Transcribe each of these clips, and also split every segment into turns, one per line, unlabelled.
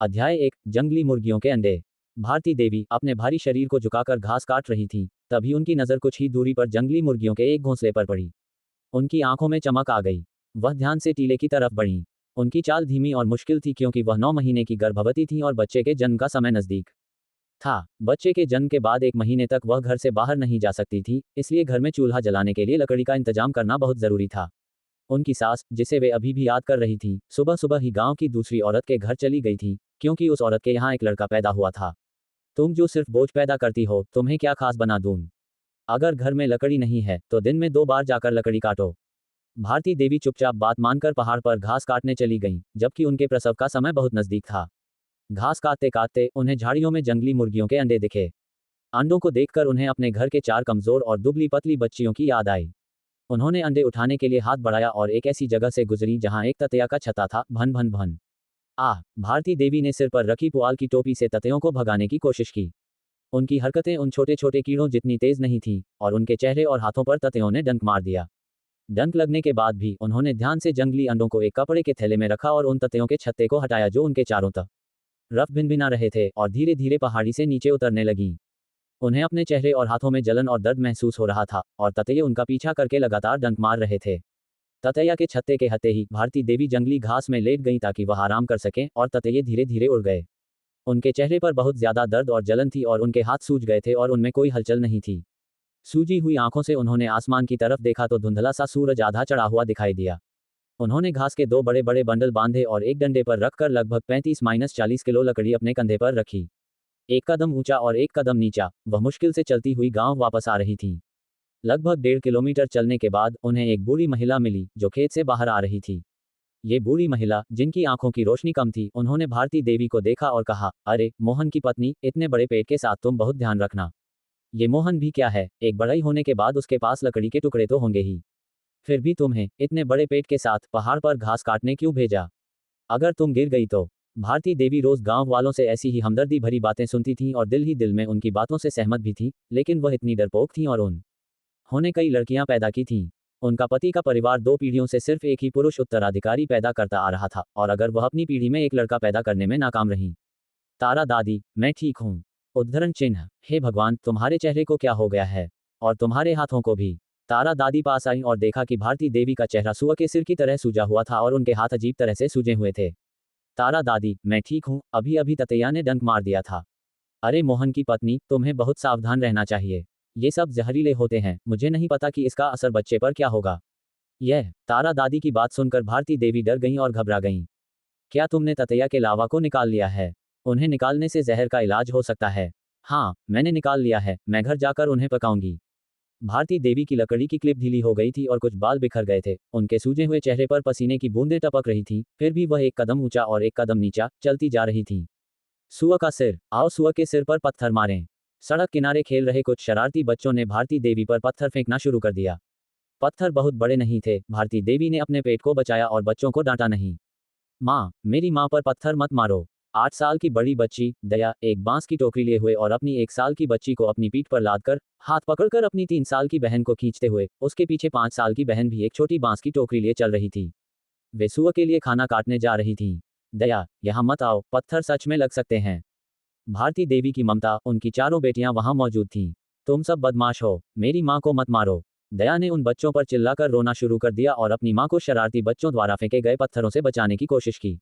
अध्याय 1 जंगली मुर्गियों के अंडे। भारती देवी अपने भारी शरीर को झुकाकर घास काट रही थी। तभी उनकी नज़र कुछ ही दूरी पर जंगली मुर्गियों के एक घोंसले पर पड़ी। उनकी आंखों में चमक आ गई। वह ध्यान से टीले की तरफ बढ़ी। उनकी चाल धीमी और मुश्किल थी क्योंकि वह 9 महीने की गर्भवती थी और बच्चे के जन्म का समय नज़दीक था। बच्चे के जन्म के बाद 1 महीने तक वह घर से बाहर नहीं जा सकती थी, इसलिए घर में चूल्हा जलाने के लिए लकड़ी का इंतजाम करना बहुत ज़रूरी था। उनकी सास, जिसे वे अभी भी याद कर रही थी, सुबह सुबह ही गांव की दूसरी औरत के घर चली गई थी, क्योंकि उस औरत के यहाँ एक लड़का पैदा हुआ था। तुम जो सिर्फ बोझ पैदा करती हो, तुम्हें क्या खास बना दूं? अगर घर में लकड़ी नहीं है तो दिन में 2 बार जाकर लकड़ी काटो। भारती देवी चुपचाप बात मानकर पहाड़ पर घास काटने चली गईं, जबकि उनके प्रसव का समय बहुत नजदीक था। घास काटते काटते उन्हें झाड़ियों में जंगली मुर्गियों के अंडे दिखे। अंडों को देखकर उन्हें अपने घर के 4 कमजोर और दुबली पतली बच्चियों की याद आई। उन्होंने अंडे उठाने के लिए हाथ बढ़ाया और एक ऐसी जगह से गुजरी जहां एक ततैया का छत्ता था। भन भन भन। भारती देवी ने सिर पर रखी पुआल की टोपी से ततैयों को भगाने की कोशिश की। उनकी हरकतें उन छोटे छोटे कीड़ों जितनी तेज नहीं थीं, और उनके चेहरे और हाथों पर ततैयों ने डंक मार दिया। डंक लगने के बाद भी उन्होंने ध्यान से जंगली अंडों को एक कपड़े के थैले में रखा और उन ततैयों के छत्ते को हटाया जो उनके चारों तरफ भिनभिना रहे थे और धीरे धीरे पहाड़ी से नीचे उतरने लगीं। उन्हें अपने चेहरे और हाथों में जलन और दर्द महसूस हो रहा था, और ततैये उनका पीछा करके लगातार डंक मार रहे थे। ततैया के छत्ते के हत्ते ही भारती देवी जंगली घास में लेट गईं ताकि वह आराम कर सकें, और ततैये धीरे धीरे उड़ गए। उनके चेहरे पर बहुत ज्यादा दर्द और जलन थी और उनके हाथ सूज गए थे और उनमें कोई हलचल नहीं थी। सूजी हुई आंखों से उन्होंने आसमान की तरफ देखा तो धुंधला सा सूरज आधा चढ़ा हुआ दिखाई दिया। उन्होंने घास के 2 बड़े बड़े बंडल बांधे और एक डंडे पर रखकर लगभग 35-40 किलो लकड़ी अपने कंधे पर रखी। एक कदम ऊंचा और एक कदम नीचा, वह मुश्किल से चलती हुई गांव वापस आ रही थी। लगभग 1.5 किलोमीटर चलने के बाद उन्हें एक बूढ़ी महिला मिली जो खेत से बाहर आ रही थी। ये बूढ़ी महिला, जिनकी आंखों की रोशनी कम थी, उन्होंने भारती देवी को देखा और कहा, अरे मोहन की पत्नी, इतने बड़े पेट के साथ तुम बहुत ध्यान रखना। ये मोहन भी क्या है, एक बढ़ई होने के बाद उसके पास लकड़ी के टुकड़े तो होंगे ही। फिर भी तुम्हें इतने बड़े पेट के साथ पहाड़ पर घास काटने क्यों भेजा? अगर तुम गिर गई तो? भारती देवी रोज गांव वालों से ऐसी ही हमदर्दी भरी बातें सुनती थीं और दिल ही दिल में उनकी बातों से सहमत भी थीं, लेकिन वह इतनी डरपोक थीं और उन्होंने कई लड़कियां पैदा की थीं। उनका पति का परिवार 2 पीढ़ियों से सिर्फ एक ही पुरुष उत्तराधिकारी पैदा करता आ रहा था, और अगर वह अपनी पीढ़ी में एक लड़का पैदा करने में नाकाम रहीं। तारा दादी, मैं ठीक हूँ। उद्धरण चिन्ह, हे भगवान, तुम्हारे चेहरे को क्या हो गया है? और तुम्हारे हाथों को भी। तारा दादी पास आई और देखा कि भारती देवी का चेहरा सुअर के सिर की तरह सूजा हुआ था और उनके हाथ अजीब तरह से सूजे हुए थे। तारा दादी, मैं ठीक हूँ, अभी अभी ततैया ने डंक मार दिया था। अरे मोहन की पत्नी, तुम्हें बहुत सावधान रहना चाहिए। ये सब जहरीले होते हैं, मुझे नहीं पता कि इसका असर बच्चे पर क्या होगा। तारा दादी की बात सुनकर भारती देवी डर गईं और घबरा गईं। क्या तुमने ततैया के लावा को निकाल लिया है? उन्हें निकालने से जहर का इलाज हो सकता है। हाँ, मैंने निकाल लिया है, मैं घर जाकर उन्हें पकाऊंगी। भारती देवी की लकड़ी की क्लिप ढीली हो गई थी और कुछ बाल बिखर गए थे। उनके सूजे हुए चेहरे पर पसीने की बूंदें टपक रही थीं, फिर भी वह एक कदम ऊंचा और एक कदम नीचा चलती जा रही थीं। सुअर का सिर, आओ सुअर के सिर पर पत्थर मारें। सड़क किनारे खेल रहे कुछ शरारती बच्चों ने भारती देवी पर पत्थर फेंकना शुरू कर दिया। पत्थर बहुत बड़े नहीं थे। भारती देवी ने अपने पेट को बचाया और बच्चों को डांटा नहीं। माँ, मेरी माँ पर पत्थर मत मारो। 8 साल की बड़ी बच्ची दया एक बांस की टोकरी लिए हुए और अपनी 1 साल की बच्ची को अपनी पीठ पर लादकर, हाथ पकड़कर अपनी 3 साल की बहन को खींचते हुए, उसके पीछे 5 साल की बहन भी एक छोटी बांस की टोकरी लिए चल रही थी। वे सुअर के लिए खाना काटने जा रही थीं। दया, यहाँ मत आओ, पत्थर सच में लग सकते हैं। भारती देवी की ममता, उनकी चारों बेटियां वहां मौजूद थीं। तुम सब बदमाश हो, मेरी माँ को मत मारो। दया ने उन बच्चों पर चिल्लाकर रोना शुरू कर दिया और अपनी माँ को शरारती बच्चों द्वारा फेंके गए पत्थरों से बचाने की कोशिश की।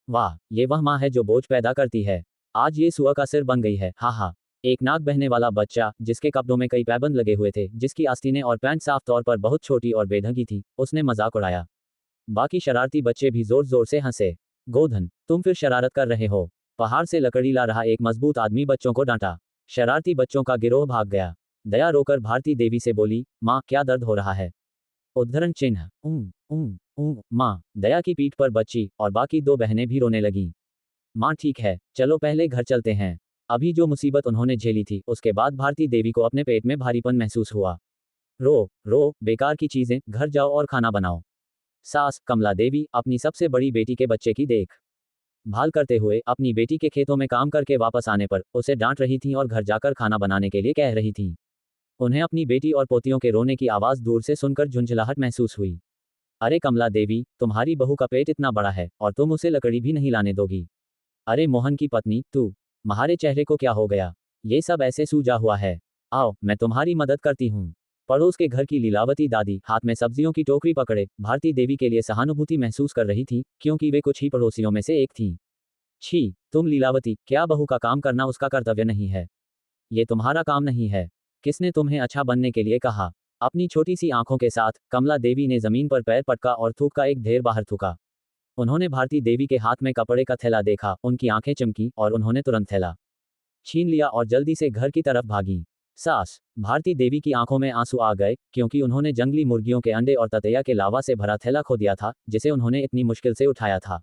वाह, ये वह माँ है जो बोझ पैदा करती है। आज ये सुअर का सिर बन गई है, हा हा। एक नाक बहने वाला बच्चा, जिसके कपड़ों में कई पैबंद लगे हुए थे, जिसकी आस्तीनें और पैंट साफ तौर पर बहुत छोटी और बेढंगी थी, उसने मजाक उड़ाया। बाकी शरारती बच्चे भी जोर जोर से हंसे। गोधन, तुम फिर शरारत कर रहे हो। पहाड़ से लकड़ी ला रहा एक मजबूत आदमी बच्चों को डांटा। शरारती बच्चों का गिरोह भाग गया। दया रोकर भारती देवी से बोली, माँ, क्या दर्द हो रहा है? उद्धरण चिन्ह, माँ। दया की पीठ पर बच्ची और बाकी 2 बहनें भी रोने लगीं। माँ ठीक है, चलो पहले घर चलते हैं। अभी जो मुसीबत उन्होंने झेली थी, उसके बाद भारती देवी को अपने पेट में भारीपन महसूस हुआ। रो बेकार की चीजें, घर जाओ और खाना बनाओ। सास कमला देवी अपनी सबसे बड़ी बेटी के बच्चे की देख भाल करते हुए अपनी बेटी के खेतों में काम करके वापस आने पर उसे डांट रही थीं और घर जाकर खाना बनाने के लिए कह रही थीं। उन्हें अपनी बेटी और पोतियों के रोने की आवाज़ दूर से सुनकर झुंझलाहट महसूस हुई। अरे कमला देवी, तुम्हारी बहू का पेट इतना बड़ा है और तुम उसे लकड़ी भी नहीं लाने दोगी। अरे मोहन की पत्नी, तुम्हारे चेहरे को क्या हो गया? ये सब ऐसे सूजा हुआ है। आओ, मैं तुम्हारी मदद करती हूँ। पड़ोस के घर की लीलावती दादी हाथ में सब्जियों की टोकरी पकड़े भारती देवी के लिए सहानुभूति महसूस कर रही थी, क्योंकि वे कुछ ही पड़ोसियों में से एक थीं। छी, तुम लीलावती, क्या बहू का काम करना उसका कर्तव्य नहीं है? ये तुम्हारा काम नहीं है। किसने तुम्हें अच्छा बनने के लिए कहा? अपनी छोटी सी आंखों के साथ कमला देवी ने जमीन पर पैर पटका और थूक का एक ढेर बाहर थूका। उन्होंने भारती देवी के हाथ में कपड़े का थैला देखा, उनकी आंखें चमकी और उन्होंने तुरंत थैला छीन लिया और जल्दी से घर की तरफ भागी। सास भारती देवी की आंखों में आंसू आ गए, क्योंकि उन्होंने जंगली मुर्गियों के अंडे और ततैया के लावा से भरा थैला खो दिया था, जिसे उन्होंने इतनी मुश्किल से उठाया था।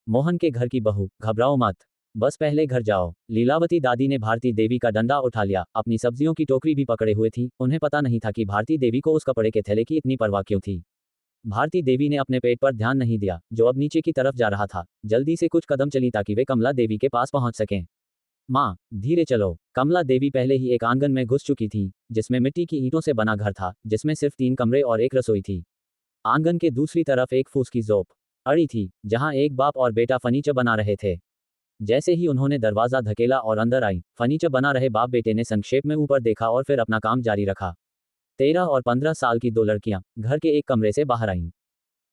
मोहन के घर की बहू, घबराओ मत। बस पहले घर जाओ। लीलावती दादी ने भारती देवी का डंडा उठा लिया, अपनी सब्जियों की टोकरी भी पकड़े हुए थी। उन्हें पता नहीं था कि भारती देवी को उस कपड़े के थैले की इतनी परवाह क्यों थी। भारती देवी ने अपने पेट पर ध्यान नहीं दिया, जो अब नीचे की तरफ जा रहा था। जल्दी से कुछ कदम चली ताकि वे कमला देवी के पास पहुंच सकें। माँ, धीरे चलो। कमला देवी पहले ही एक आंगन में घुस चुकी थी, जिसमें मिट्टी की ईंटों से बना घर था, जिसमें सिर्फ 3 कमरे और एक रसोई थी। आंगन के दूसरी तरफ एक फूस की जोप अड़ी थी, जहां एक बाप और बेटा फर्नीचर बना रहे थे। जैसे ही उन्होंने दरवाजा धकेला और अंदर आई, फर्नीचर बना रहे बाप बेटे ने संक्षेप में ऊपर देखा और फिर अपना काम जारी रखा। 13 और 15 साल की 2 लड़कियां घर के एक कमरे से बाहर आईं।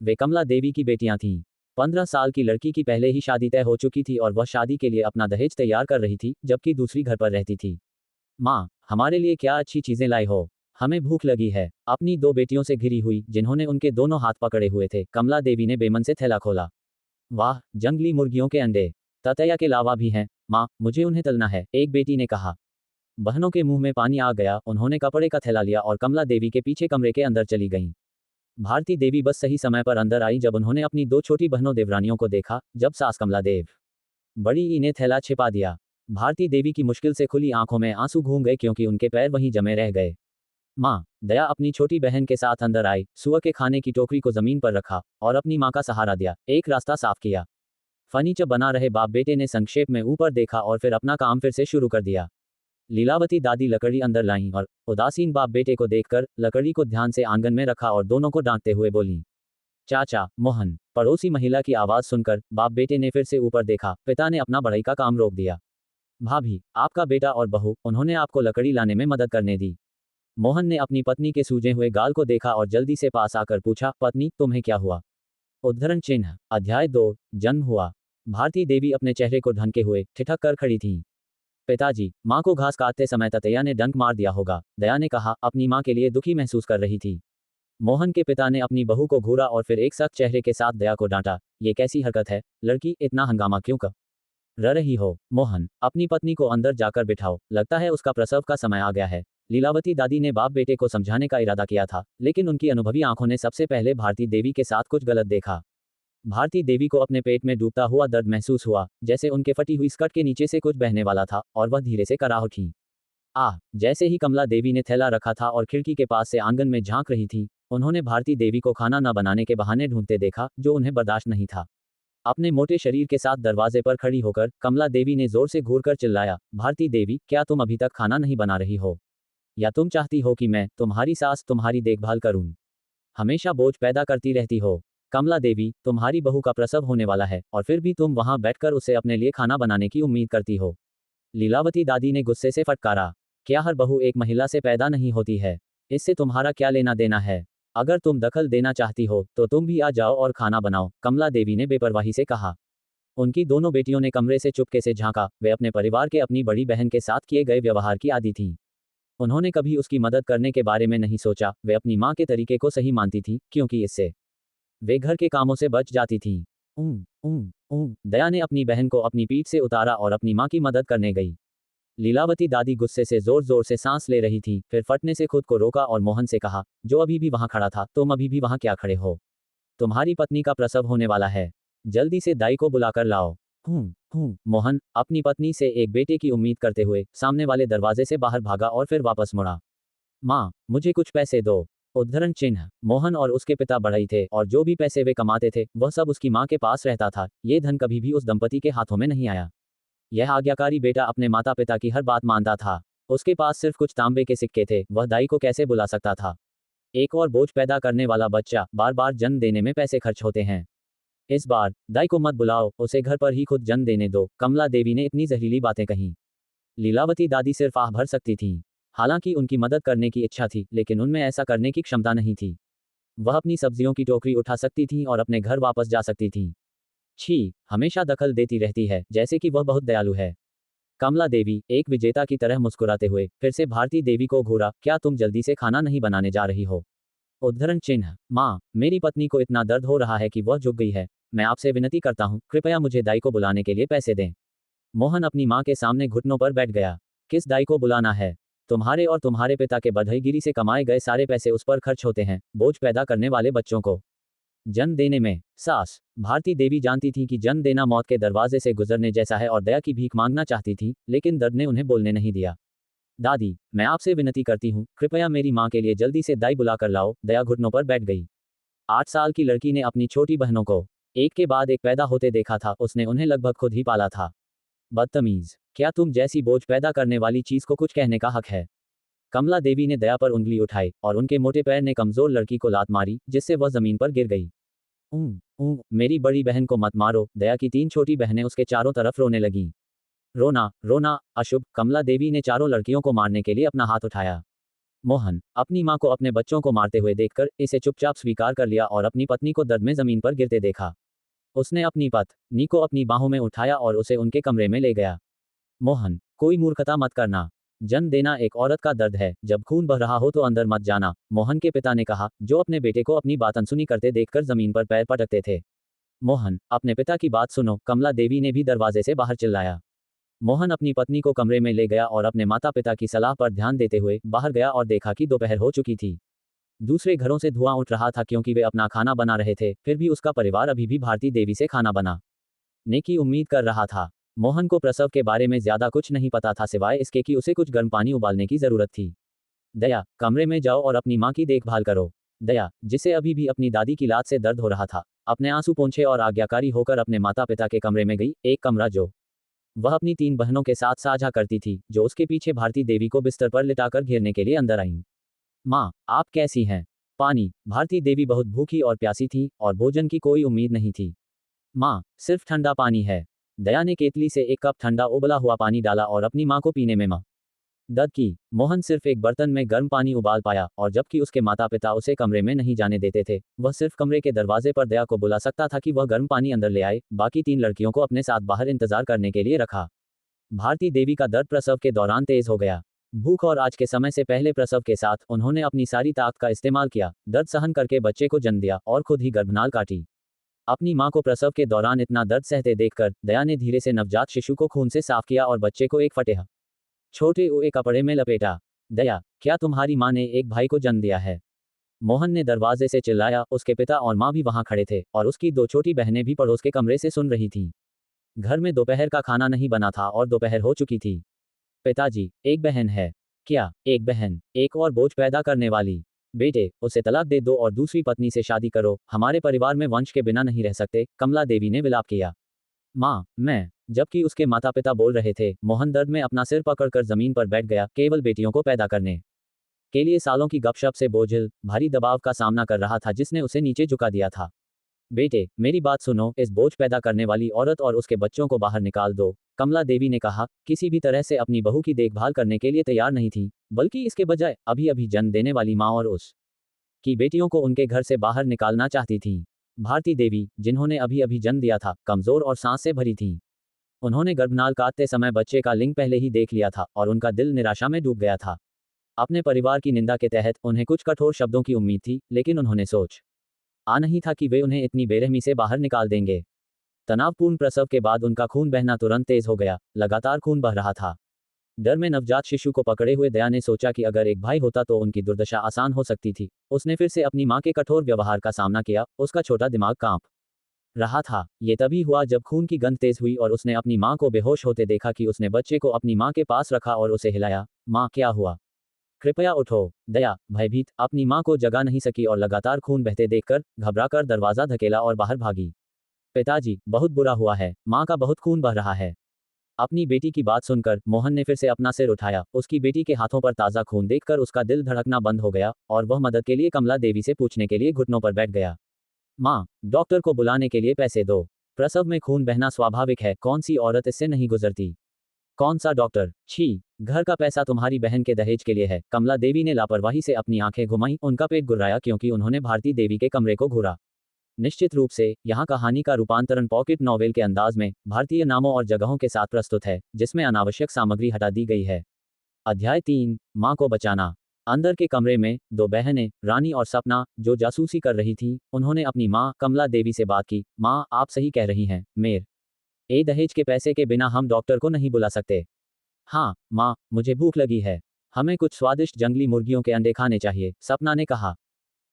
वे कमला देवी की बेटियां थीं। 15 साल की लड़की की पहले ही शादी तय हो चुकी थी और वह शादी के लिए अपना दहेज तैयार कर रही थी, जबकि दूसरी घर पर रहती थी। माँ, हमारे लिए क्या अच्छी चीजें लाए हो? हमें भूख लगी है। अपनी 2 बेटियों से घिरी हुई, जिन्होंने उनके दोनों हाथ पकड़े हुए थे, कमला देवी ने बेमन से थैला खोला। वाह, जंगली मुर्गियों के अंडे। ततैया के लावा भी हैं। माँ, मुझे उन्हें तलना है, एक बेटी ने कहा। बहनों के मुंह में पानी आ गया। उन्होंने कपड़े का थैला लिया और कमला देवी के पीछे कमरे के अंदर चली गईं। भारती देवी बस सही समय पर अंदर आई जब उन्होंने अपनी 2 छोटी बहनों देवरानियों को देखा। जब सास कमला देव बड़ी ई ने थैला छिपा दिया। भारती देवी की मुश्किल से खुली आंखों में आंसू घूम गए, क्योंकि उनके पैर वहीं जमे रह गए। माँ, दया अपनी छोटी बहन के साथ अंदर आई, सुअर के खाने की टोकरी को जमीन पर रखा और अपनी माँ का सहारा दिया, एक रास्ता साफ किया। फर्नीचर बना रहे बाप बेटे ने संक्षेप में ऊपर देखा और फिर अपना काम फिर से शुरू कर दिया। लीलावती दादी लकड़ी अंदर लाईं और उदासीन बाप बेटे को देखकर लकड़ी को ध्यान से आंगन में रखा और दोनों को डांटते हुए बोली, चाचा, मोहन। पड़ोसी महिला की आवाज सुनकर बाप बेटे ने फिर से ऊपर देखा। पिता ने अपना बढ़ई का काम रोक दिया। भाभी, आपका बेटा और बहू, उन्होंने आपको लकड़ी लाने में मदद करने दी। मोहन ने अपनी पत्नी के सूजे हुए गाल को देखा और जल्दी से पास आकर पूछा, पत्नी, तुम्हें क्या हुआ? उद्धरण चिन्ह अध्याय 2 जन्म हुआ। भारती देवी अपने चेहरे को ढंके हुए ठिठक कर खड़ी थीं। पिताजी, माँ को घास काटते समय ततैया ने डंक मार दिया होगा, दया ने कहा, अपनी माँ के लिए दुखी महसूस कर रही थी। मोहन के पिता ने अपनी बहू को घूरा और फिर एक सख्त चेहरे के साथ दया को डांटा। ये कैसी हरकत है, लड़की, इतना हंगामा क्यों कर रही हो? मोहन, अपनी पत्नी को अंदर जाकर बिठाओ, लगता है उसका प्रसव का समय आ गया है। लीलावती दादी ने बाप बेटे को समझाने का इरादा किया था, लेकिन उनकी अनुभवी आंखों ने सबसे पहले भारती देवी के साथ कुछ गलत देखा। भारती देवी को अपने पेट में डूबता हुआ दर्द महसूस हुआ, जैसे उनके फटी हुई स्कर्ट के नीचे से कुछ बहने वाला था, और वह धीरे से कराह उठी। जैसे ही कमला देवी ने थैला रखा था और खिड़की के पास से आंगन में झांक रही थी, उन्होंने भारती देवी को खाना न बनाने के बहाने ढूंढते देखा, जो उन्हें बर्दाश्त नहीं था। अपने मोटे शरीर के साथ दरवाजे पर खड़ी होकर कमला देवी ने जोर से घूरकर चिल्लाया, भारती देवी, क्या तुम अभी तक खाना नहीं बना रही हो? या तुम चाहती हो कि मैं, तुम्हारी सास, तुम्हारी देखभाल करूं? हमेशा बोझ पैदा करती रहती हो। कमला देवी, तुम्हारी बहू का प्रसव होने वाला है और फिर भी तुम वहां बैठकर उसे अपने लिए खाना बनाने की उम्मीद करती हो। लीलावती दादी ने गुस्से से फटकारा, क्या हर बहू एक महिला से पैदा नहीं होती है? इससे तुम्हारा क्या लेना देना है? अगर तुम दखल देना चाहती हो तो तुम भी आ जाओ और खाना बनाओ, कमला देवी ने बेपरवाही से कहा। उनकी दोनों बेटियों ने कमरे से चुपके से झांका। वे अपने परिवार के अपनी बड़ी बहन के साथ किए गए व्यवहार की आदी थीं। उन्होंने कभी उसकी मदद करने के बारे में नहीं सोचा। वे अपनी माँ के तरीके को सही मानती थीं, क्योंकि इससे वे घर के कामों से बच जाती थीं। दया ने अपनी बहन को अपनी पीठ से उतारा और अपनी माँ की मदद करने गई। लीलावती दादी गुस्से से जोर जोर से सांस ले रही थी, फिर फटने से खुद को रोका और मोहन से कहा, जो अभी भी वहां खड़ा था, तुम अभी भी वहां क्या खड़े हो? तुम्हारी पत्नी का प्रसव होने वाला है। जल्दी से दाई को बुलाकर लाओ। मोहन अपनी पत्नी से एक बेटे की उम्मीद करते हुए सामने वाले दरवाजे से बाहर भागा और फिर वापस मुड़ा। माँ, मुझे कुछ पैसे दो। उद्धरण चिन्ह मोहन और उसके पिता बढ़ई थे और जो भी पैसे वे कमाते थे वह सब उसकी माँ के पास रहता था। ये धन कभी भी उस दंपति के हाथों में नहीं आया। यह आज्ञाकारी बेटा अपने माता पिता की हर बात मानता था। उसके पास सिर्फ कुछ तांबे के सिक्के थे, वह दाई को कैसे बुला सकता था? एक और बोझ पैदा करने वाला बच्चा, बार बार जन्म देने में पैसे खर्च होते हैं। इस बार दाई को मत बुलाओ, उसे घर पर ही खुद जन्म देने दो, कमला देवी ने इतनी जहरीली बातें कहीं। लीलावती दादी सिर्फ आह भर सकती थीं। हालांकि उनकी मदद करने की इच्छा थी, लेकिन उनमें ऐसा करने की क्षमता नहीं थी। वह अपनी सब्जियों की टोकरी उठा सकती थीं और अपने घर वापस जा सकती थीं। छी, हमेशा दखल देती रहती है, जैसे कि वह बहुत दयालु है। कमला देवी एक विजेता की तरह मुस्कुराते हुए फिर से भारती देवी को घूरा, क्या तुम जल्दी से खाना नहीं बनाने जा रही हो? उद्धरण चिन्ह, माँ, मेरी पत्नी को इतना दर्द हो रहा है कि वह झुक गई है। मैं आपसे विनती करता हूँ, कृपया मुझे दाई को बुलाने के लिए पैसे दें। मोहन अपनी माँ के सामने घुटनों पर बैठ गया। किस दाई को बुलाना है? तुम्हारे और तुम्हारे पिता के बढ़ईगिरी से कमाए गए सारे पैसे उस पर खर्च होते हैं, बोझ पैदा करने वाले बच्चों को जन्म देने में। सास भारती देवी जानती थी कि जन्म देना मौत के दरवाजे से गुजरने जैसा है और दया की भीख मांगना चाहती थी, लेकिन दर्द ने उन्हें बोलने नहीं दिया। दादी, मैं आपसे विनती करती हूँ, कृपया मेरी माँ के लिए जल्दी से दाई बुला कर लाओ। दया घुटनों पर बैठ गई। 8 साल की लड़की ने अपनी छोटी बहनों को एक के बाद एक पैदा होते देखा था, उसने उन्हें लगभग खुद ही पाला था। बदतमीज, क्या तुम जैसी बोझ पैदा करने वाली चीज को कुछ कहने का हक है? कमला देवी ने दया पर उंगली उठाई और उनके मोटे पैर ने कमजोर लड़की को लात मारी, जिससे वह जमीन पर गिर गई। मेरी बड़ी बहन को मत मारो। दया की 3 छोटी बहनें उसके चारों तरफ रोने लगीं। रोना रोना अशुभ। कमला देवी ने चारों लड़कियों को मारने के लिए अपना हाथ उठाया। मोहन अपनी मां को अपने बच्चों को मारते हुए देखकर इसे चुपचाप स्वीकार कर लिया और अपनी पत्नी को दर्द में जमीन पर गिरते देखा। उसने अपनी पत्नी को अपनी बाहों में उठाया और उसे उनके कमरे में ले गया। मोहन, कोई मूर्खता मत करना। जन्म देना एक औरत का दर्द है, जब खून बह रहा हो तो अंदर मत जाना, मोहन के पिता ने कहा, जो अपने बेटे को अपनी बात अनसुनी करते देखकर जमीन पर पैर पटकते थे। मोहन, अपने पिता की बात सुनो, कमला देवी ने भी दरवाजे से बाहर चिल्लाया। मोहन अपनी पत्नी को कमरे में ले गया और अपने माता पिता की सलाह पर ध्यान देते हुए बाहर गया और देखा कि दोपहर हो चुकी थी। दूसरे घरों से धुआं उठ रहा था क्योंकि वे अपना खाना बना रहे थे, फिर भी उसका परिवार अभी भी भारती देवी से खाना बनाने की उम्मीद कर रहा था। मोहन को प्रसव के बारे में ज्यादा कुछ नहीं पता था सिवाय इसके कि उसे कुछ गर्म पानी उबालने की जरूरत थी। दया, कमरे में जाओ और अपनी माँ की देखभाल करो। दया, जिसे अभी भी अपनी दादी की लात से दर्द हो रहा था, अपने आंसू पोंछे और आज्ञाकारी होकर अपने माता पिता के कमरे में गई, एक कमरा जो वह अपनी 3 बहनों के साथ साझा करती थी, जो उसके पीछे भारती देवी को बिस्तर पर लिटाकर घेरने के लिए अंदर आईं। माँ, आप कैसी हैं? पानी। भारती देवी बहुत भूखी और प्यासी थी और भोजन की कोई उम्मीद नहीं थी। माँ, सिर्फ ठंडा पानी है। दया ने केतली से एक कप ठंडा उबला हुआ पानी डाला और अपनी माँ को पीने में मदद की। मोहन सिर्फ एक बर्तन में गर्म पानी उबाल पाया और जबकि उसके माता पिता उसे कमरे में नहीं जाने देते थे, वह सिर्फ कमरे के दरवाजे पर दया को बुला सकता था कि वह गर्म पानी अंदर ले आए। बाकी 3 लड़कियों को अपने साथ बाहर इंतजार करने के लिए रखा। भारती देवी का दर्द प्रसव के दौरान तेज हो गया। भूख और आज के समय से पहले प्रसव के साथ उन्होंने अपनी सारी ताकत का इस्तेमाल किया, दर्द सहन करके बच्चे को जन्म दिया और खुद ही गर्भनाल काटी। अपनी मां को प्रसव के दौरान इतना दर्द सहते देखकर दया ने धीरे से नवजात शिशु को खून से साफ किया और बच्चे को एक फटे छोटे हुए कपड़े में लपेटा। दया, क्या तुम्हारी मां ने एक भाई को जन्म दिया है? मोहन ने दरवाजे से चिल्लाया। उसके पिता और मां भी वहां खड़े थे और उसकी 2 छोटी बहनें भी पड़ोस के कमरे से सुन रही थीं। घर में दोपहर का खाना नहीं बना था और दोपहर हो चुकी थी। पिताजी, एक बहन है। क्या एक बहन? एक और बोझ पैदा करने वाली? बेटे, उसे तलाक दे दो और दूसरी पत्नी से शादी करो, हमारे परिवार में वंश के बिना नहीं रह सकते, कमला देवी ने विलाप किया। माँ, मैं। जबकि उसके माता पिता बोल रहे थे, मोहन दर्द में अपना सिर पकड़कर जमीन पर बैठ गया, केवल बेटियों को पैदा करने के लिए सालों की गपशप से बोझिल, भारी दबाव का सामना कर रहा था जिसने उसे नीचे झुका दिया था। बेटे, मेरी बात सुनो, इस बोझ पैदा करने वाली औरत और उसके बच्चों को बाहर निकाल दो, कमला देवी ने कहा, किसी भी तरह से अपनी बहू की देखभाल करने के लिए तैयार नहीं थी, बल्कि इसके बजाय अभी अभी जन्म देने वाली माँ और उस की बेटियों को उनके घर से बाहर निकालना चाहती थीं। भारती देवी, जिन्होंने अभी अभी जन्म दिया था, कमजोर और सांस से भरी थीं। उन्होंने गर्भनाल काटते समय बच्चे का लिंग पहले ही देख लिया था और उनका दिल निराशा में डूब गया था। अपने परिवार की निंदा के तहत उन्हें कुछ कठोर शब्दों की उम्मीद थी, लेकिन उन्होंने सोच नहीं था कि वे उन्हें इतनी बेरहमी से बाहर निकाल देंगे। तनावपूर्ण प्रसव के बाद उनका खून बहना तुरंत तेज हो गया, लगातार खून बह रहा था। डर में नवजात शिशु को पकड़े हुए दया ने सोचा कि अगर एक भाई होता तो उनकी दुर्दशा आसान हो सकती थी। उसने फिर से अपनी मां के कठोर व्यवहार का सामना किया, उसका छोटा दिमाग कांप रहा था। ये तभी हुआ जब खून की गंध तेज हुई और उसने अपनी मां को बेहोश होते देखा कि उसने बच्चे को अपनी मां के पास रखा और उसे हिलाया। मां, क्या हुआ? कृपया उठो। दया, भयभीत, अपनी मां को जगा नहीं सकी और लगातार खून बहते देखकर घबराकर दरवाजा धकेला और बाहर भागी। पिताजी, बहुत बुरा हुआ है, मां का बहुत खून बह रहा है। अपनी बेटी की बात सुनकर मोहन ने फिर से अपना सिर उठाया। उसकी बेटी के हाथों पर ताज़ा खून देखकर उसका दिल धड़कना बंद हो गया और वह मदद के लिए कमला देवी से पूछने के लिए घुटनों पर बैठ गया। माँ, डॉक्टर को बुलाने के लिए पैसे दो। प्रसव में खून बहना स्वाभाविक है, कौन सी औरत इससे नहीं गुजरती। कौन सा डॉक्टर, छी। घर का पैसा तुम्हारी बहन के दहेज के लिए है। कमला देवी ने लापरवाही से अपनी आंखें घुमाई, उनका पेट गुर्राया क्योंकि उन्होंने भारती देवी के कमरे को घूरा। निश्चित रूप से यहाँ कहानी का रूपांतरण पॉकेट नॉवेल के अंदाज में भारतीय नामों और जगहों के साथ प्रस्तुत है, जिसमें अनावश्यक सामग्री हटा दी गई है। अध्याय 3, माँ को बचाना। अंदर के कमरे में दो बहनें, रानी और सपना, जो जासूसी कर रही थीं, उन्होंने अपनी माँ कमला देवी से बात की। माँ, आप सही कह रही हैं, दहेज के पैसे के बिना हम डॉक्टर को नहीं बुला सकते। हाँ माँ, मुझे भूख लगी है। हमें कुछ स्वादिष्ट जंगली मुर्गियों के अंडे खाने चाहिए, सपना ने कहा।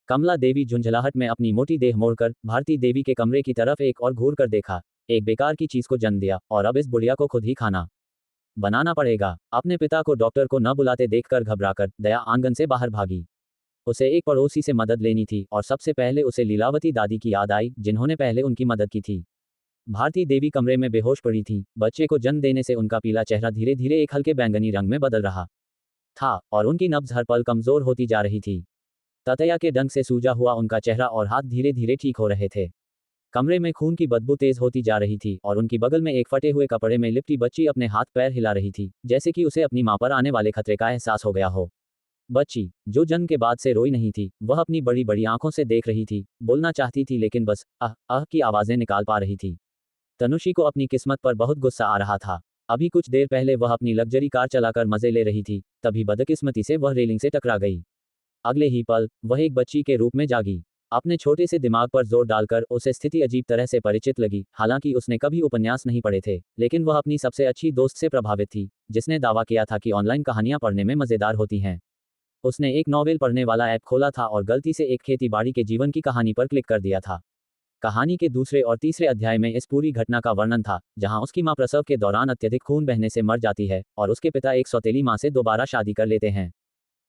कमला देवी झुंझलाहट में अपनी मोटी देह मोड़कर भारती देवी के कमरे की तरफ एक और घूर कर देखा। एक बेकार की चीज को जन्म दिया और अब इस बुढ़िया को खुद ही खाना बनाना पड़ेगा। अपने पिता को डॉक्टर को न बुलाते देखकर घबराकर दया आंगन से बाहर भागी। उसे एक पड़ोसी से मदद लेनी थी और सबसे पहले उसे लीलावती दादी की याद आई, जिन्होंने पहले उनकी मदद की थी। भारती देवी कमरे में बेहोश पड़ी थी। बच्चे को जन्म देने से उनका पीला चेहरा धीरे धीरे एक हल्के बैंगनी रंग में बदल रहा था और उनकी नब्ज हर पल कमजोर होती जा रही थी। ततैया के डंक से सूजा हुआ उनका चेहरा और हाथ धीरे धीरे ठीक हो रहे थे। कमरे में खून की बदबू तेज होती जा रही थी और उनकी बगल में एक फटे हुए कपड़े में लिपटी बच्ची अपने हाथ पैर हिला रही थी, जैसे कि उसे अपनी मां पर आने वाले खतरे का एहसास हो गया हो। बच्ची, जो जन्म के बाद से रोई नहीं थी, वह अपनी बड़ी बड़ी आंखों से देख रही थी, बोलना चाहती थी लेकिन बस आह आह की आवाजें निकाल पा रही थी। तनुषी को अपनी किस्मत पर बहुत गुस्सा आ रहा था। अभी कुछ देर पहले वह अपनी लग्जरी कार चलाकर मजे ले रही थी, तभी बदकिस्मती से वह रेलिंग से टकरा गई। अगले ही पल वह एक बच्ची के रूप में जागी। अपने छोटे से दिमाग पर जोर डालकर उसे स्थिति अजीब तरह से परिचित लगी। हालांकि उसने कभी उपन्यास नहीं पढ़े थे, लेकिन वह अपनी सबसे अच्छी दोस्त से प्रभावित थी, जिसने दावा किया था कि ऑनलाइन कहानियां पढ़ने में मजेदार होती हैं। उसने एक नॉवेल पढ़ने वाला ऐप खोला था और गलती से एक खेती बाड़ी के जीवन की कहानी पर क्लिक कर दिया था। कहानी के दूसरे और तीसरे अध्याय में इस पूरी घटना का वर्णन था, जहां उसकी मां प्रसव के दौरान अत्यधिक खून बहने से मर जाती है और उसके पिता एक सौतेली मां से दोबारा शादी कर लेते हैं।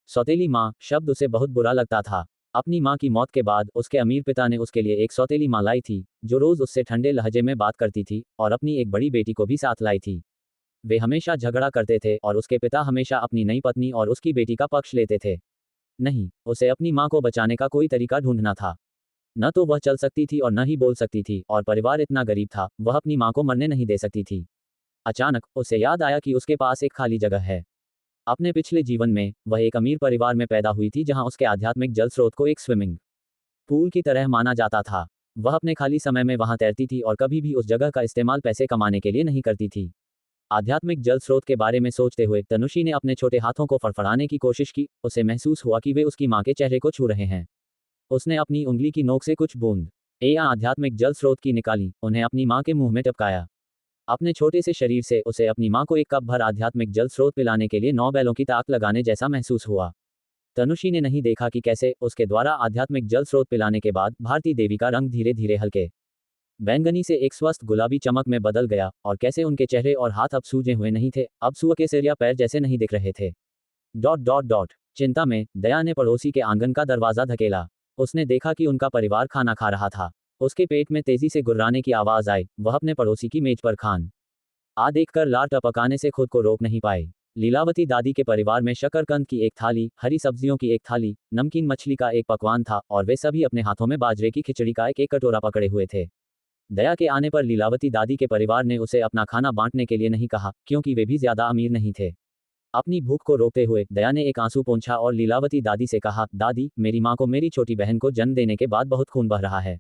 सौतेली मां शब्द उसे बहुत बुरा लगता था। अपनी मां की मौत के बाद उसके अमीर पिता ने उसके लिए एक सौतेली मां लाई थी, जो रोज उससे ठंडे लहजे में बात करती थी और अपनी एक बड़ी बेटी को भी साथ लाई थी। वे हमेशा झगड़ा करते थे और उसके पिता हमेशा अपनी नई पत्नी और उसकी बेटी का पक्ष लेते थे। नहीं, उसे अपनी मां को बचाने का कोई तरीका ढूंढना था। न तो वह चल सकती थी और न ही बोल सकती थी, और परिवार इतना गरीब था, वह अपनी मां को मरने नहीं दे सकती थी। अचानक उसे याद आया कि उसके पास एक खाली जगह है। अपने पिछले जीवन में वह एक अमीर परिवार में पैदा हुई थी, जहां उसके आध्यात्मिक जल स्रोत को एक स्विमिंग पूल की तरह माना जाता था। वह अपने खाली समय में वहां तैरती थी और कभी भी उस जगह का इस्तेमाल पैसे कमाने के लिए नहीं करती थी। आध्यात्मिक जल स्रोत के बारे में सोचते हुए तनुषी ने अपने छोटे हाथों को फड़फड़ाने की कोशिश की। उसे महसूस हुआ कि वे उसकी मां के चेहरे को छू रहे हैं। उसने अपनी उंगली की नोक से कुछ बूंद आध्यात्मिक जल स्रोत की निकाली, उन्हें अपनी मां के मुंह में टपकाया। अपने छोटे से शरीर से उसे अपनी मां को एक कप भर आध्यात्मिक जल स्रोत पिलाने के लिए 9 बैलों की ताक लगाने जैसा महसूस हुआ। तनुषी ने नहीं देखा कि कैसे उसके द्वारा आध्यात्मिक जल स्रोत पिलाने के बाद भारती देवी का रंग धीरे धीरे हल्के बैंगनी से एक स्वस्थ गुलाबी चमक में बदल गया, और कैसे उनके चेहरे और हाथ अब सूजे हुए नहीं थे, अब सुअ के सिर या पैर जैसे नहीं दिख रहे थे। डॉट डॉट डॉट चिंता में दया ने पड़ोसी के आंगन का दरवाजा धकेला। उसने देखा कि उनका परिवार खाना खा रहा था। उसके पेट में तेजी से गुर्राने की आवाज आई। वह अपने पड़ोसी की मेज पर खान आ देखकर लार टपकाने से खुद को रोक नहीं पाए। लीलावती दादी के परिवार में शकरकंद की एक थाली, हरी सब्जियों की एक थाली, नमकीन मछली का एक पकवान था और वे सभी अपने हाथों में बाजरे की खिचड़ी का एक एक कटोरा पकड़े हुए थे। दया के आने पर लीलावती दादी के परिवार ने उसे अपना खाना बांटने के लिए नहीं कहा, क्योंकि वे भी ज्यादा अमीर नहीं थे। अपनी भूख को रोकते हुए दया ने एक आंसू पोंछा और लीलावती दादी से कहा, दादी, मेरी माँ को मेरी छोटी बहन को जन्म देने के बाद बहुत खून बह रहा है।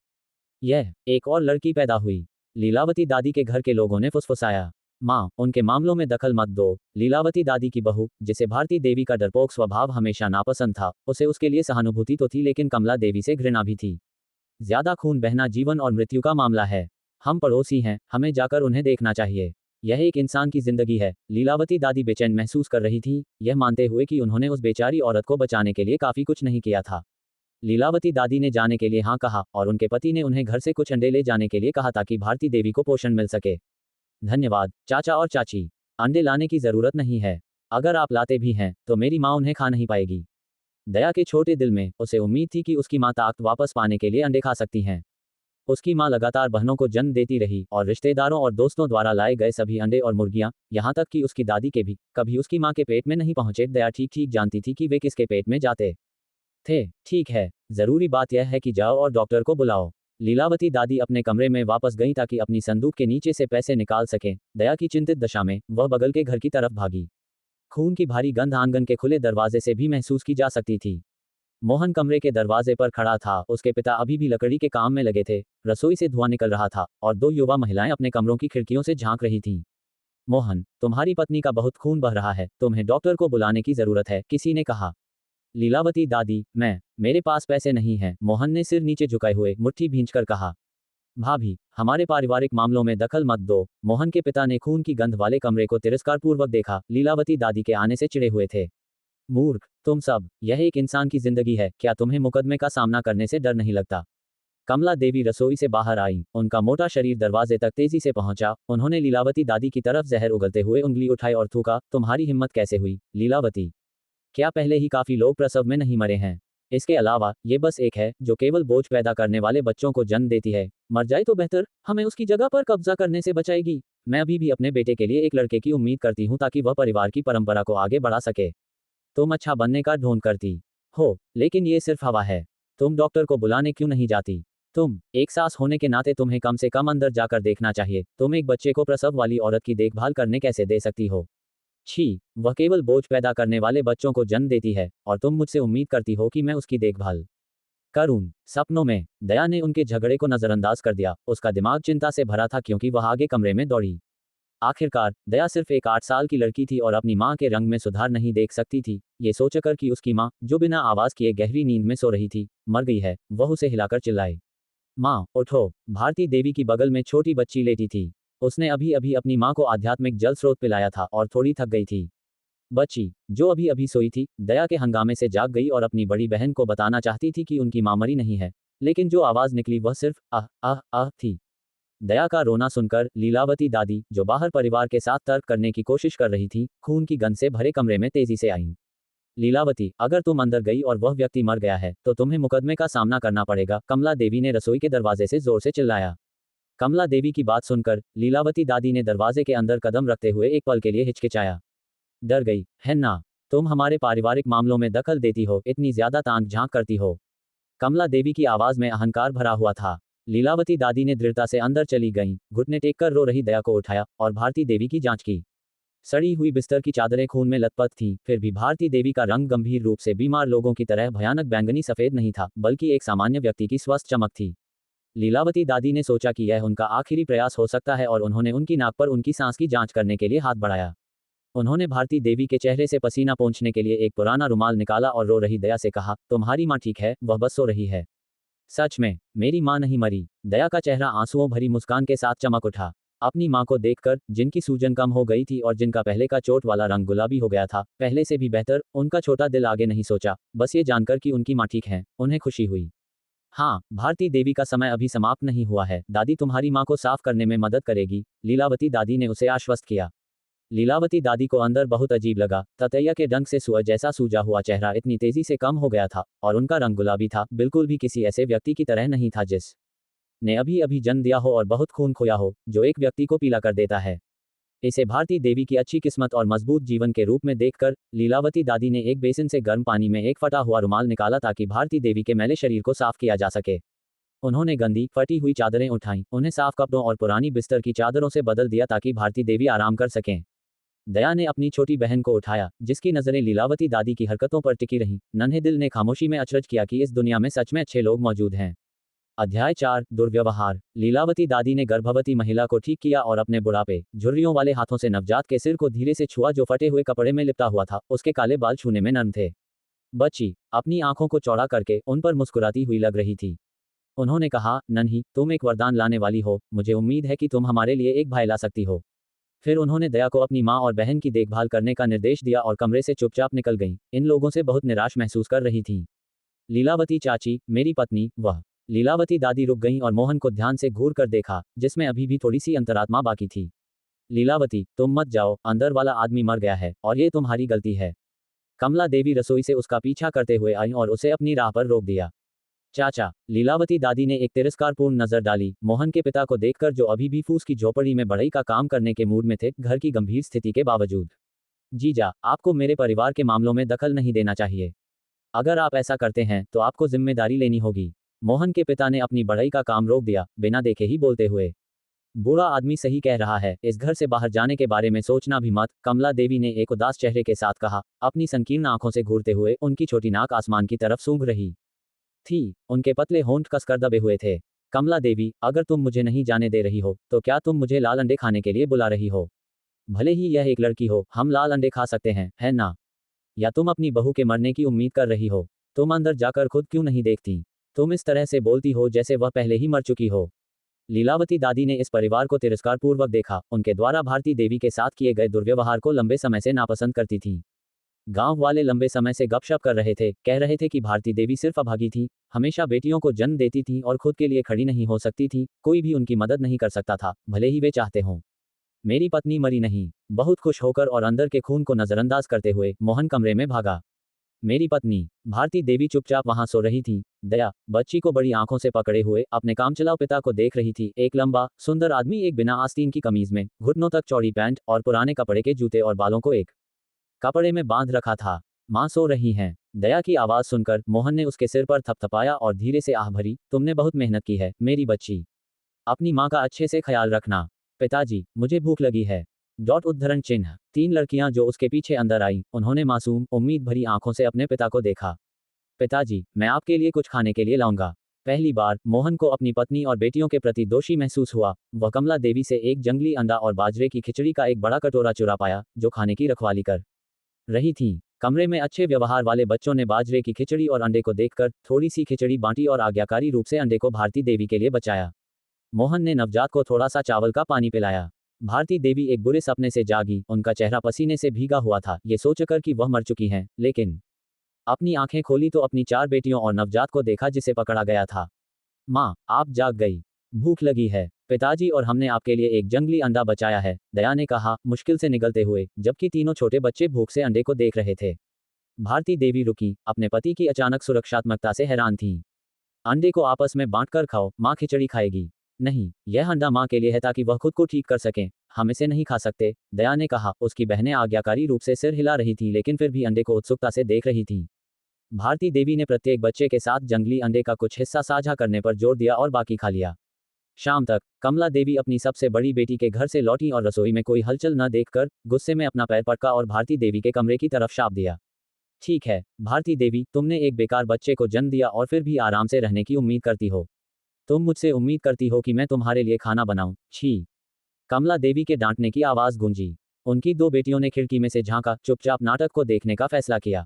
यह एक और लड़की पैदा हुई। लीलावती दादी के घर के लोगों ने फुसफुसाया। माँ, उनके मामलों में दखल मत दो। लीलावती दादी की बहू, जिसे भारती देवी का डरपोक स्वभाव हमेशा नापसंद था, उसे उसके लिए सहानुभूति तो थी, लेकिन कमला देवी से घृणा भी थी। ज्यादा खून बहना जीवन और मृत्यु का मामला है। हम पड़ोसी हैं, हमें जाकर उन्हें देखना चाहिए। यह एक इंसान की जिंदगी है। लीलावती दादी बेचैन महसूस कर रही थी, यह मानते हुए कि उन्होंने उस बेचारी औरत को बचाने के लिए काफी कुछ नहीं किया था। लीलावती दादी ने जाने के लिए हाँ कहा और उनके पति ने उन्हें घर से कुछ अंडे ले जाने के लिए कहा ताकि भारती देवी को पोषण मिल सके। धन्यवाद चाचा और चाची, अंडे लाने की जरूरत नहीं है। अगर आप लाते भी हैं तो मेरी माँ उन्हें खा नहीं पाएगी। दया के छोटे दिल में उसे उम्मीद थी कि उसकी माँ ताकत वापस पाने के लिए अंडे खा सकती हैं। उसकी माँ लगातार बहनों को जन्म देती रही और रिश्तेदारों और दोस्तों द्वारा लाए गए सभी अंडे और मुर्गियां, यहाँ तक कि उसकी दादी के भी, कभी उसकी माँ के पेट में नहीं पहुंचे। दया ठीक ठीक जानती थी कि वे किसके पेट में जाते थे। ठीक है, जरूरी बात यह है कि जाओ और डॉक्टर को बुलाओ। लीलावती दादी अपने कमरे में वापस गईं ताकि अपनी संदूक के नीचे से पैसे निकाल सकें। दया की चिंतित दशा में वह बगल के घर की तरफ भागी। खून की भारी गंध आंगन के खुले दरवाजे से भी महसूस की जा सकती थी। मोहन कमरे के दरवाजे पर खड़ा था। उसके पिता अभी भी लकड़ी के काम में लगे थे। रसोई से धुआं निकल रहा था और दो युवा महिलाएं अपने कमरों की खिड़कियों से झांक रही थीं। मोहन, तुम्हारी पत्नी का बहुत खून बह रहा है, तुम्हें डॉक्टर को बुलाने की जरूरत है, किसी ने कहा। लीलावती दादी, मेरे पास पैसे नहीं हैं, मोहन ने सिर नीचे झुकाए हुए मुट्ठी भींचकर कहा। भाभी, हमारे पारिवारिक मामलों में दखल मत दो। मोहन के पिता ने खून की गंध वाले कमरे को तिरस्कारपूर्वक देखा। लीलावती दादी के आने से चिढ़े हुए थे। मूर्ख, तुम सब, यह एक इंसान की जिंदगी है, क्या तुम्हें मुकदमे का सामना करने से डर नहीं लगता? कमला देवी रसोई से बाहर आई। उनका मोटा शरीर दरवाजे तक तेजी से पहुंचा। उन्होंने लीलावती दादी की तरफ जहर उगलते हुए उंगली उठाई और थूका। तुम्हारी हिम्मत कैसे हुई, लीलावती? क्या पहले ही काफी लोग प्रसव में नहीं मरे हैं? इसके अलावा ये बस एक है जो केवल बोझ पैदा करने वाले बच्चों को जन्म देती है। मर जाए तो बेहतर, हमें उसकी जगह पर कब्जा करने से बचाएगी। मैं अभी भी अपने बेटे के लिए एक लड़के की उम्मीद करती हूँ ताकि वह परिवार की परंपरा को आगे बढ़ा सके। तुम अच्छा बनने का ढोंग करती हो, लेकिन ये सिर्फ हवा है। तुम डॉक्टर को बुलाने क्यों नहीं जाती? तुम एक सास होने के नाते तुम्हें कम से कम अंदर जाकर देखना चाहिए। तुम एक बच्चे को प्रसव वाली औरत की देखभाल करने कैसे दे सकती हो? छी, वह केवल बोझ पैदा करने वाले बच्चों को जन्म देती है और तुम मुझसे उम्मीद करती हो कि मैं उसकी देखभाल करूं। सपनों में दया ने उनके झगड़े को नजरअंदाज कर दिया। उसका दिमाग चिंता से भरा था क्योंकि वह आगे कमरे में दौड़ी। आखिरकार दया सिर्फ एक 8 साल की लड़की थी और अपनी मां के रंग में सुधार नहीं देख सकती थी। ये सोचकर कि उसकी मां, जो बिना आवाज किए गहरी नींद में सो रही थी, मर गई है, वह उसे हिलाकर चिल्लाई, मां उठो। भारती देवी की बगल में छोटी बच्ची लेटी थी। उसने अभी अभी अपनी मां को आध्यात्मिक जल स्रोत पिलाया था और थोड़ी थक गई थी। बच्ची, जो अभी अभी सोई थी, दया के हंगामे से जाग गई और अपनी बड़ी बहन को बताना चाहती थी कि उनकी मां मरी नहीं है, लेकिन जो आवाज निकली वह सिर्फ आह आह आह थी। दया का रोना सुनकर लीलावती दादी, जो बाहर परिवार के साथ तर्क करने की कोशिश कर रही थी, खून की गंध से भरे कमरे में तेजी से आईं। लीलावती, अगर तुम अंदर गई और वह व्यक्ति मर गया है तो तुम्हें मुकदमे का सामना करना पड़ेगा, कमला देवी ने रसोई के दरवाजे से जोर से चिल्लाया। कमला देवी की बात सुनकर लीलावती दादी ने दरवाजे के अंदर कदम रखते हुए एक पल के लिए हिचकिचाया। डर गई है ना? तुम हमारे पारिवारिक मामलों में दखल देती हो, इतनी ज्यादा ताक झांक करती हो। कमला देवी की आवाज में अहंकार भरा हुआ था। लीलावती दादी ने दृढ़ता से अंदर चली गईं, घुटने टेककर रो रही दया को उठाया और भारती देवी की जांच की। सड़ी हुई बिस्तर की चादरें खून में लथपथ थीं, फिर भी भारती देवी का रंग गंभीर रूप से बीमार लोगों की तरह भयानक बैंगनी सफेद नहीं था, बल्कि एक सामान्य व्यक्ति की स्वस्थ चमक थी। लीलावती दादी ने सोचा कि यह उनका आखिरी प्रयास हो सकता है और उन्होंने उनकी नाक पर उनकी सांस की जांच करने के लिए हाथ बढ़ाया। उन्होंने भारती देवी के चेहरे से पसीना पोंछने के लिए एक पुराना रुमाल निकाला और रो रही दया से कहा, तुम्हारी माँ ठीक है, वह बस सो रही है। सच में, मेरी माँ नहीं मरी। दया का चेहरा आंसुओं भरी मुस्कान के साथ चमक उठा। अपनी माँ को देखकर, जिनकी सूजन कम हो गई थी और जिनका पहले का चोट वाला रंग गुलाबी हो गया था, पहले से भी बेहतर, उनका छोटा दिल आगे नहीं सोचा। बस ये जानकर कि उनकी माँ ठीक है, उन्हें खुशी हुई। हाँ, भारती देवी का समय अभी समाप्त नहीं हुआ है। दादी तुम्हारी माँ को साफ करने में मदद करेगी, लीलावती दादी ने उसे आश्वस्त किया। लीलावती दादी को अंदर बहुत अजीब लगा। ततैया के डंक से सुअर जैसा सूजा हुआ चेहरा इतनी तेजी से कम हो गया था और उनका रंग गुलाबी था, बिल्कुल भी किसी ऐसे व्यक्ति की तरह नहीं था जिस ने अभी अभी जन्म दिया हो और बहुत खून खोया हो, जो एक व्यक्ति को पीला कर देता है। इसे भारती देवी की अच्छी किस्मत और मजबूत जीवन के रूप में देखकर लीलावती दादी ने एक बेसिन से गर्म पानी में एक फटा हुआ रुमाल निकाला ताकि भारती देवी के मैले शरीर को साफ किया जा सके। उन्होंने गंदी फटी हुई चादरें उठाईं, उन्हें साफ कपड़ों और पुरानी बिस्तर की चादरों से बदल दिया ताकि भारती देवी आराम कर सकें। दया ने अपनी छोटी बहन को उठाया, जिसकी नजरें लीलावती दादी की हरकतों पर टिकी रहीं। नन्हे दिल ने खामोशी में अचरज किया कि इस दुनिया में सच में अच्छे लोग मौजूद हैं। अध्याय 4, दुर्व्यवहार। लीलावती दादी ने गर्भवती महिला को ठीक किया और अपने बुढ़ापे, झुर्रियों वाले हाथों से नवजात के सिर को धीरे से छुआ जो फटे हुए कपड़े में लिपटा हुआ था। उसके काले बाल छूने में नर्म थे। बच्ची, अपनी आंखों को चौड़ा करके उन पर मुस्कुराती हुई लग रही थी। उन्होंने कहा, नन्ही, तुम एक वरदान लाने वाली हो, मुझे उम्मीद है कि तुम हमारे लिए एक भाई ला सकती हो। फिर उन्होंने दया को अपनी माँ और बहन की देखभाल करने का निर्देश दिया और कमरे से चुपचाप निकल गईं। इन लोगों से बहुत निराश महसूस कर रही थीं। लीलावती चाची, मेरी पत्नी, वह। लीलावती दादी रुक गईं और मोहन को ध्यान से घूर कर देखा, जिसमें अभी भी थोड़ी सी अंतरात्मा बाकी थी। लीलावती, तुम मत जाओ, अंदर वाला आदमी मर गया है और ये तुम्हारी गलती है। कमला देवी रसोई से उसका पीछा करते हुए आई और उसे अपनी राह पर रोक दिया। चाचा, लीलावती दादी ने एक तिरस्कारपूर्ण नजर डाली मोहन के पिता को देखकर, जो अभी भी फूस की झोपड़ी में बढ़ई का काम करने के मूड में थे, घर की गंभीर स्थिति के बावजूद। जीजा, आपको मेरे परिवार के मामलों में दखल नहीं देना चाहिए। अगर आप ऐसा करते हैं तो आपको जिम्मेदारी लेनी होगी। मोहन के पिता ने अपनी बढ़ई का काम रोक दिया, बिना देखे ही बोलते हुए। बूढ़ा आदमी सही कह रहा है, इस घर से बाहर जाने के बारे में सोचना भी मत, कमला देवी ने एक उदास चेहरे के साथ कहा, अपनी संकीर्ण आंखों से घूरते हुए। उनकी छोटी नाक आसमान की तरफ सूंघ रही थी, उनके पतले होंठ कसकर दबे हुए थे। कमला देवी, अगर तुम मुझे नहीं जाने दे रही हो, तो क्या तुम मुझे लाल अंडे खाने के लिए बुला रही हो? भले ही यह एक लड़की हो, हम लाल अंडे खा सकते हैं, है ना? या तुम अपनी बहू के मरने की उम्मीद कर रही हो? तुम अंदर जाकर खुद क्यों नहीं देखती? तुम इस तरह से बोलती हो जैसे वह पहले ही मर चुकी हो। लीलावती दादी ने इस परिवार को तिरस्कारपूर्वक देखा, उनके द्वारा भारती देवी के साथ किए गए दुर्व्यवहार को लंबे समय से नापसंद करती थी। गांव वाले लंबे समय से गपशप कर रहे थे, कह रहे थे कि भारती देवी सिर्फ अभागी थी, हमेशा बेटियों को जन्म देती थी और खुद के लिए खड़ी नहीं हो सकती थी, कोई भी उनकी मदद नहीं कर सकता था, भले ही वे चाहते हों। मेरी पत्नी मरी नहीं। बहुत खुश होकर और अंदर के खून को नजरअंदाज करते हुए मोहन कमरे में भागा। मेरी पत्नी। भारती देवी चुपचाप वहां सो रही थी। दया बच्ची को बड़ी आंखों से पकड़े हुए अपने कामचलाऊ पिता को देख रही थी। एक लंबा सुंदर आदमी, एक बिना आस्तीन की कमीज में, घुटनों तक चौड़ी पैंट और पुराने कपड़े के जूते और बालों को एक कपड़े में बांध रखा था। माँ सो रही हैं। दया की आवाज सुनकर मोहन ने उसके सिर पर थपथपाया और धीरे से आह भरी, तुमने बहुत मेहनत की है मेरी बच्ची, अपनी माँ का अच्छे से ख्याल रखना। पिताजी, मुझे भूख लगी है। उद्धरण चिन्ह। तीन लड़कियां जो उसके पीछे अंदर आई, उन्होंने मासूम उम्मीद भरी आंखों से अपने पिता को देखा। पिताजी, मैं आपके लिए कुछ खाने के लिए लाऊंगा। पहली बार मोहन को अपनी पत्नी और बेटियों के प्रति दोषी महसूस हुआ। वह कमला देवी से एक जंगली अंडा और बाजरे की खिचड़ी का एक बड़ा कटोरा चुरा पाया, जो खाने की रखवाली कर रही थी। कमरे में अच्छे व्यवहार वाले बच्चों ने बाजरे की खिचड़ी और अंडे को देखकर थोड़ी सी खिचड़ी बांटी और आज्ञाकारी रूप से अंडे को भारती देवी के लिए बचाया। मोहन ने नवजात को थोड़ा सा चावल का पानी पिलाया। भारती देवी एक बुरे सपने से जागी, उनका चेहरा पसीने से भीगा हुआ था, ये सोचकर कि वह मर चुकी हैं, लेकिन अपनी आंखें खोली तो अपनी चार बेटियों और नवजात को देखा जिसे पकड़ा गया था। माँ, आप जाग गई। भूख लगी है। पिताजी और हमने आपके लिए एक जंगली अंडा बचाया है, दया ने कहा, मुश्किल से निगलते हुए, जबकि तीनों छोटे बच्चे भूख से अंडे को देख रहे थे। भारती देवी रुकी, अपने पति की अचानक सुरक्षात्मकता से हैरान थीं। अंडे को आपस में बांटकर खाओ, माँ खिचड़ी खाएगी। नहीं, यह अंडा माँ के लिए है ताकि वह खुद को ठीक कर सकें, हम इसे नहीं खा सकते, दया ने कहा। उसकी बहनें आज्ञाकारी रूप से सिर हिला रही थीं, लेकिन फिर भी अंडे को उत्सुकता से देख रही थीं। भारती देवी ने प्रत्येक बच्चे के साथ जंगली अंडे का कुछ हिस्सा साझा करने पर जोर दिया और बाकी खा लिया। शाम तक कमला देवी अपनी सबसे बड़ी बेटी के घर से लौटी और रसोई में कोई हलचल न देखकर गुस्से में अपना पैर पटका और भारती देवी के कमरे की तरफ शाप दिया। ठीक है, भारती देवी, तुमने एक बेकार बच्चे को जन्म दिया और फिर भी आराम से रहने की उम्मीद करती हो। तुम मुझसे उम्मीद करती हो कि मैं तुम्हारे लिए खाना बनाऊं? छी! कमला देवी के डांटने की आवाज गूंजी। उनकी दो बेटियों ने खिड़की में से झांका, चुपचाप नाटक को देखने का फैसला किया।